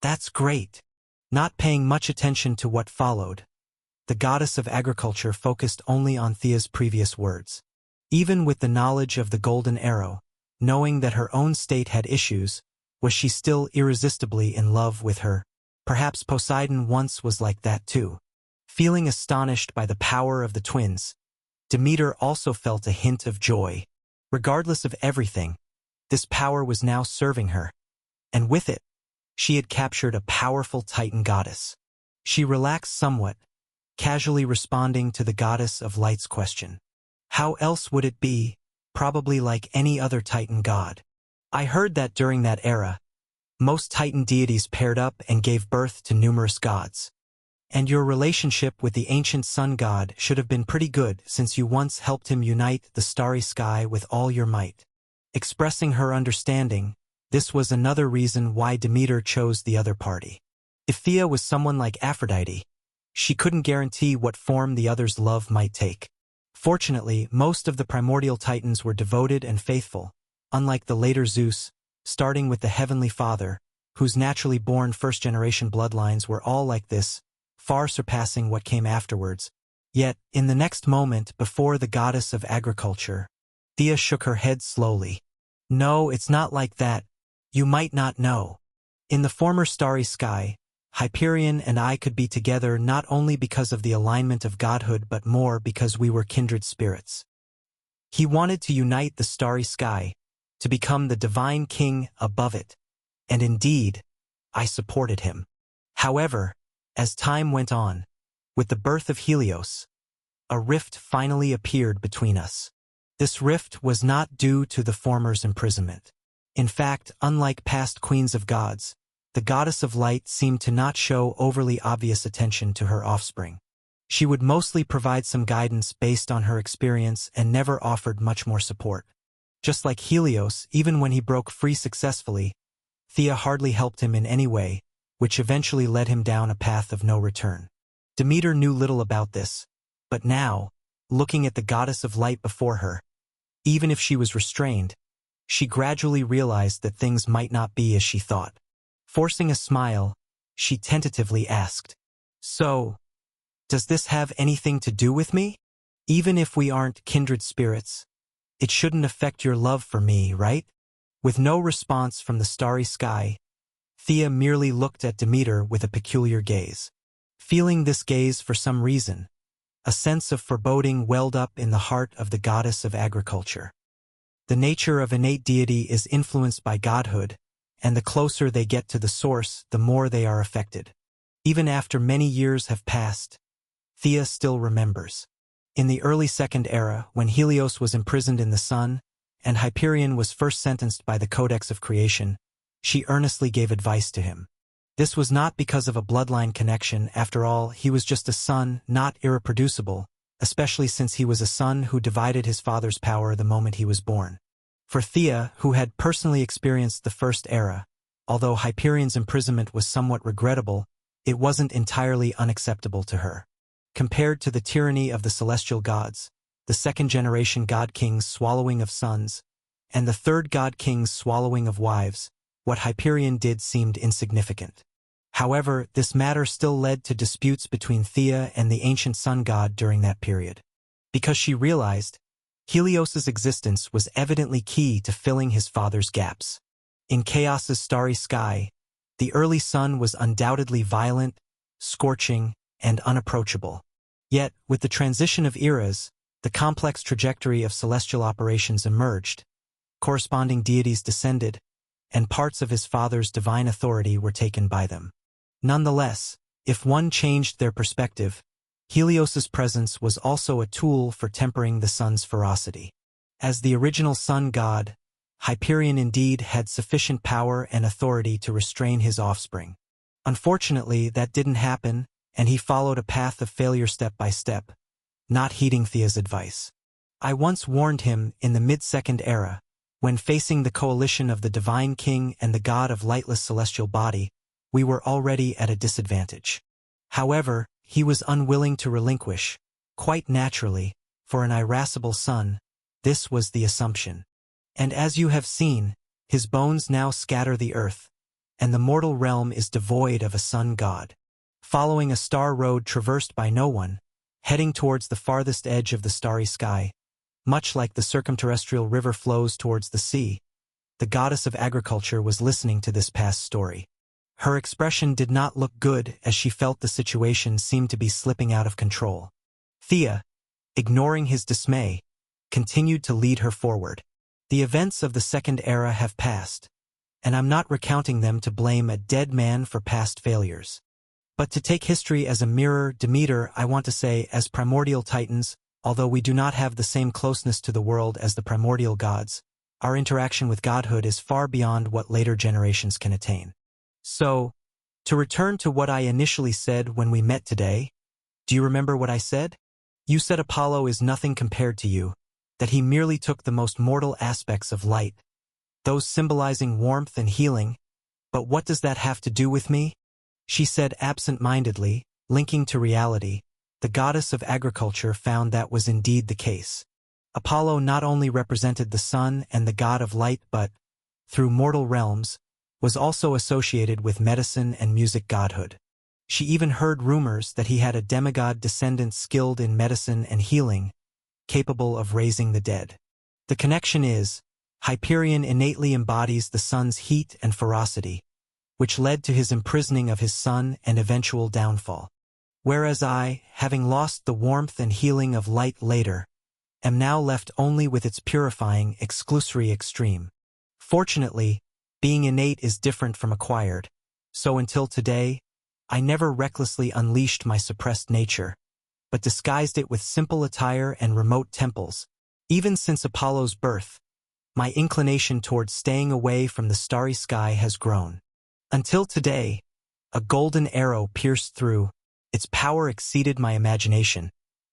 That's great." Not paying much attention to what followed, the goddess of agriculture focused only on Thea's previous words. Even with the knowledge of the golden arrow, knowing that her own state had issues, was she still irresistibly in love with her? Perhaps Poseidon once was like that too. Feeling astonished by the power of the twins, Demeter also felt a hint of joy. Regardless of everything, this power was now serving her, and with it, she had captured a powerful Titan goddess. She relaxed somewhat, casually responding to the goddess of light's question. "How else would it be? Probably like any other Titan god. I heard that during that era, most Titan deities paired up and gave birth to numerous gods. And your relationship with the ancient sun god should have been pretty good since you once helped him unite the starry sky with all your might." Expressing her understanding, this was another reason why Demeter chose the other party. If Thea was someone like Aphrodite, she couldn't guarantee what form the other's love might take. Fortunately, most of the primordial Titans were devoted and faithful, unlike the later Zeus, starting with the Heavenly Father, whose naturally born first-generation bloodlines were all like this, far surpassing what came afterwards. Yet, in the next moment before the goddess of agriculture, Thea shook her head slowly. "No, it's not like that. You might not know. In the former starry sky, Hyperion and I could be together not only because of the alignment of godhood but more because we were kindred spirits. He wanted to unite the starry sky, to become the divine king above it, and indeed, I supported him. However, as time went on, with the birth of Helios, a rift finally appeared between us. This rift was not due to the former's imprisonment. In fact, unlike past queens of gods, the goddess of light seemed to not show overly obvious attention to her offspring. She would mostly provide some guidance based on her experience and never offered much more support. Just like Helios, even when he broke free successfully, Thea hardly helped him in any way, which eventually led him down a path of no return. Demeter knew little about this, but now, looking at the goddess of light before her, even if she was restrained, she gradually realized that things might not be as she thought. Forcing a smile, she tentatively asked, "So, does this have anything to do with me? Even if we aren't kindred spirits, it shouldn't affect your love for me, right?" With no response from the starry sky, Thea merely looked at Demeter with a peculiar gaze. Feeling this gaze for some reason, a sense of foreboding welled up in the heart of the goddess of agriculture. The nature of innate deity is influenced by godhood, and the closer they get to the source, the more they are affected. Even after many years have passed, Thea still remembers. In the early Second Era, when Helios was imprisoned in the sun, and Hyperion was first sentenced by the Codex of Creation, she earnestly gave advice to him. This was not because of a bloodline connection. After all, he was just a son, not irreproducible, especially since he was a son who divided his father's power the moment he was born. For Thea, who had personally experienced the First Era, although Hyperion's imprisonment was somewhat regrettable, it wasn't entirely unacceptable to her. Compared to the tyranny of the celestial gods, the second-generation god-king's swallowing of sons, and the third god-king's swallowing of wives, what Hyperion did seemed insignificant. However, this matter still led to disputes between Thea and the ancient sun god during that period. Because she realized, Helios's existence was evidently key to filling his father's gaps. In Chaos's starry sky, the early sun was undoubtedly violent, scorching, and unapproachable. Yet, with the transition of eras, the complex trajectory of celestial operations emerged, corresponding deities descended, and parts of his father's divine authority were taken by them. Nonetheless, if one changed their perspective, Helios's presence was also a tool for tempering the sun's ferocity. As the original sun god, Hyperion indeed had sufficient power and authority to restrain his offspring. Unfortunately, that didn't happen, and he followed a path of failure step by step, not heeding Thea's advice. I once warned him in the mid-Second Era, when facing the coalition of the Divine King and the god of lightless celestial body, we were already at a disadvantage. However, he was unwilling to relinquish. Quite naturally, for an irascible son, this was the assumption. And as you have seen, his bones now scatter the earth, and the mortal realm is devoid of a sun god. Following a star road traversed by no one, heading towards the farthest edge of the starry sky, much like the circumterrestrial river flows towards the sea, the goddess of agriculture was listening to this past story. Her expression did not look good as she felt the situation seemed to be slipping out of control. Thea, ignoring his dismay, continued to lead her forward. The events of the Second Era have passed, and I'm not recounting them to blame a dead man for past failures. But to take history as a mirror, Demeter, I want to say, as primordial titans, although we do not have the same closeness to the world as the primordial gods, our interaction with godhood is far beyond what later generations can attain. So, to return to what I initially said when we met today, do you remember what I said? You said Apollo is nothing compared to you, that he merely took the most mortal aspects of light, those symbolizing warmth and healing, but what does that have to do with me? She said absent-mindedly, linking to reality. The goddess of agriculture found that was indeed the case. Apollo not only represented the sun and the god of light but, through mortal realms, was also associated with medicine and music godhood. She even heard rumors that he had a demigod descendant skilled in medicine and healing, capable of raising the dead. The connection is, Hyperion innately embodies the sun's heat and ferocity, which led to his imprisoning of his son and eventual downfall. Whereas I, having lost the warmth and healing of light later, am now left only with its purifying, exclusory extreme. Fortunately, being innate is different from acquired, so until today, I never recklessly unleashed my suppressed nature, but disguised it with simple attire and remote temples. Even since Apollo's birth, my inclination towards staying away from the starry sky has grown. Until today, a golden arrow pierced through. Its power exceeded my imagination,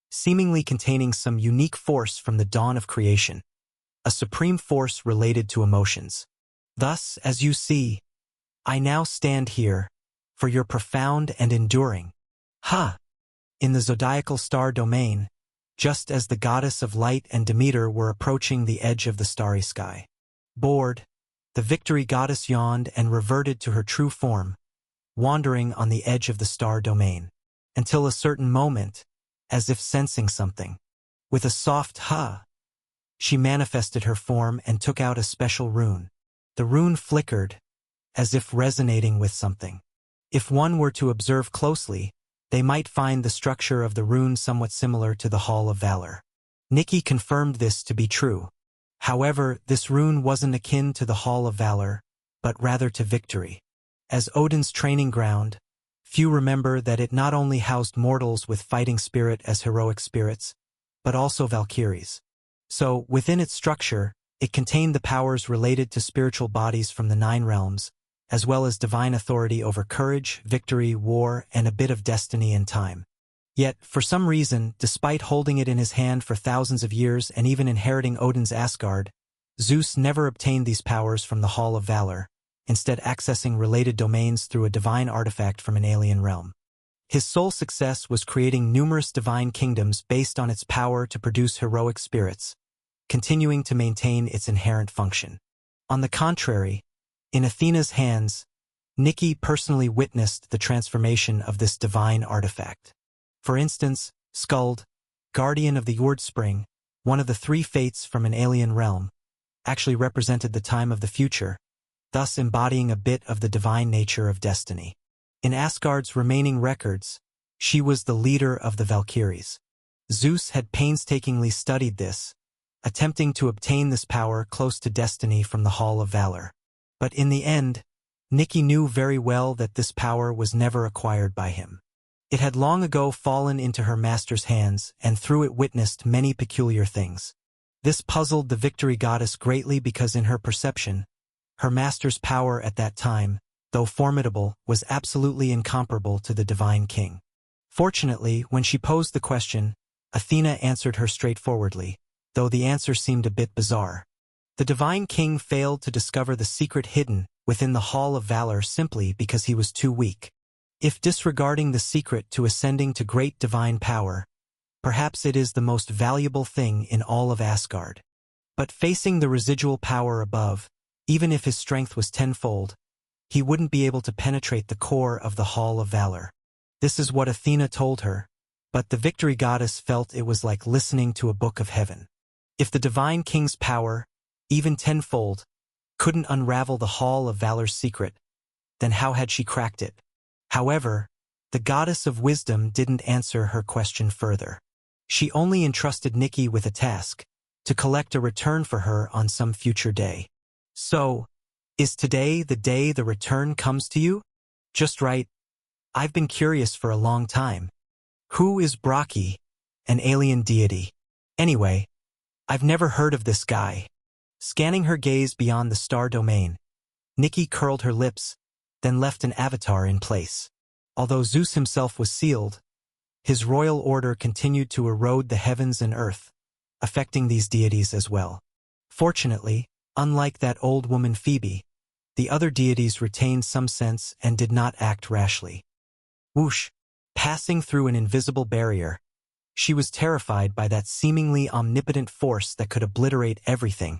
seemingly containing some unique force from the dawn of creation, a supreme force related to emotions. Thus, as you see, I now stand here, for your profound and enduring. Ha! In the zodiacal star domain, just as the goddess of light and Demeter were approaching the edge of the starry sky. Bored, the victory goddess yawned and reverted to her true form, wandering on the edge of the star domain, until a certain moment, as if sensing something. With a soft "ha," she manifested her form and took out a special rune. The rune flickered, as if resonating with something. If one were to observe closely, they might find the structure of the rune somewhat similar to the Hall of Valor. Nikki confirmed this to be true. However, this rune wasn't akin to the Hall of Valor, but rather to victory. As Odin's training ground, few remember that it not only housed mortals with fighting spirit as heroic spirits, but also Valkyries. So, within its structure, it contained the powers related to spiritual bodies from the 9 realms, as well as divine authority over courage, victory, war, and a bit of destiny and time. Yet, for some reason, despite holding it in his hand for thousands of years and even inheriting Odin's Asgard, Zeus never obtained these powers from the Hall of Valor, instead accessing related domains through a divine artifact from an alien realm. His sole success was creating numerous divine kingdoms based on its power to produce heroic spirits, continuing to maintain its inherent function. On the contrary, in Athena's hands, Nikki personally witnessed the transformation of this divine artifact. For instance, Skuld, guardian of the Jordspring, one of the 3 fates from an alien realm, actually represented the time of the future, thus embodying a bit of the divine nature of destiny. In Asgard's remaining records, she was the leader of the Valkyries. Zeus had painstakingly studied this, attempting to obtain this power close to destiny from the Hall of Valor. But in the end, Nikki knew very well that this power was never acquired by him. It had long ago fallen into her master's hands, and through it witnessed many peculiar things. This puzzled the victory goddess greatly because in her perception, her master's power at that time, though formidable, was absolutely incomparable to the divine king. Fortunately, when she posed the question, Athena answered her straightforwardly, though the answer seemed a bit bizarre. The divine king failed to discover the secret hidden within the Hall of Valor simply because he was too weak. If disregarding the secret to ascending to great divine power, perhaps it is the most valuable thing in all of Asgard. But facing the residual power above, even if his strength was tenfold, he wouldn't be able to penetrate the core of the Hall of Valor. This is what Athena told her, but the victory goddess felt it was like listening to a book of heaven. If the divine king's power, even tenfold, couldn't unravel the Hall of Valor's secret, then how had she cracked it? However, the goddess of wisdom didn't answer her question further. She only entrusted Nikki with a task, to collect a return for her on some future day. So, is today the day the return comes to you? Just right. I've been curious for a long time. Who is Bragi, an alien deity? Anyway, I've never heard of this guy. Scanning her gaze beyond the star domain, Nikki curled her lips, then left an avatar in place. Although Zeus himself was sealed, his royal order continued to erode the heavens and earth, affecting these deities as well. Fortunately, unlike that old woman Phoebe, the other deities retained some sense and did not act rashly. Whoosh! Passing through an invisible barrier, she was terrified by that seemingly omnipotent force that could obliterate everything,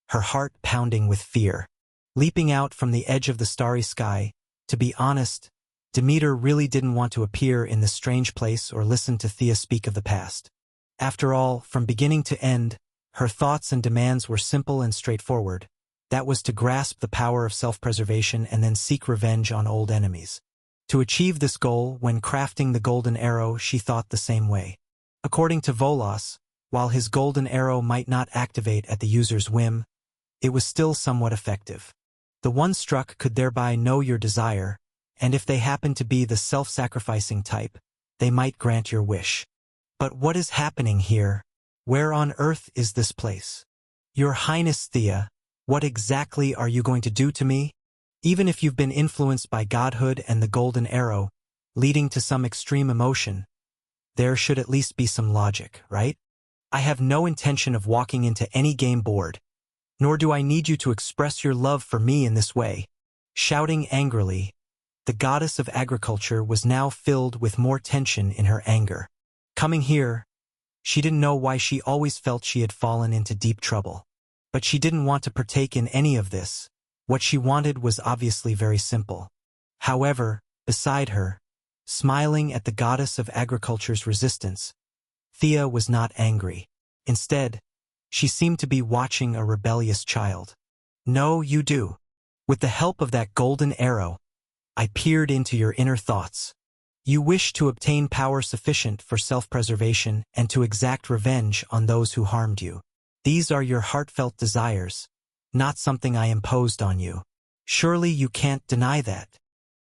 her heart pounding with fear. Leaping out from the edge of the starry sky, to be honest, Demeter really didn't want to appear in this strange place or listen to Thea speak of the past. After all, from beginning to end, her thoughts and demands were simple and straightforward. That was to grasp the power of self-preservation and then seek revenge on old enemies. To achieve this goal, when crafting the golden arrow, she thought the same way. According to Volos, while his golden arrow might not activate at the user's whim, it was still somewhat effective. The one struck could thereby know your desire, and if they happen to be the self-sacrificing type, they might grant your wish. But what is happening here? Where on earth is this place? Your Highness Thea, what exactly are you going to do to me? Even if you've been influenced by godhood and the golden arrow, leading to some extreme emotion, there should at least be some logic, right? I have no intention of walking into any game board, nor do I need you to express your love for me in this way. Shouting angrily, The goddess of agriculture was now filled with more tension in her anger. Coming here, she didn't know why she always felt she had fallen into deep trouble. But she didn't want to partake in any of this. What she wanted was obviously very simple. However, beside her, smiling at the goddess of agriculture's resistance, Thea was not angry. Instead, she seemed to be watching a rebellious child. "No, you do. With the help of that golden arrow, I peered into your inner thoughts. You wish to obtain power sufficient for self-preservation and to exact revenge on those who harmed you. These are your heartfelt desires, not something I imposed on you. Surely you can't deny that."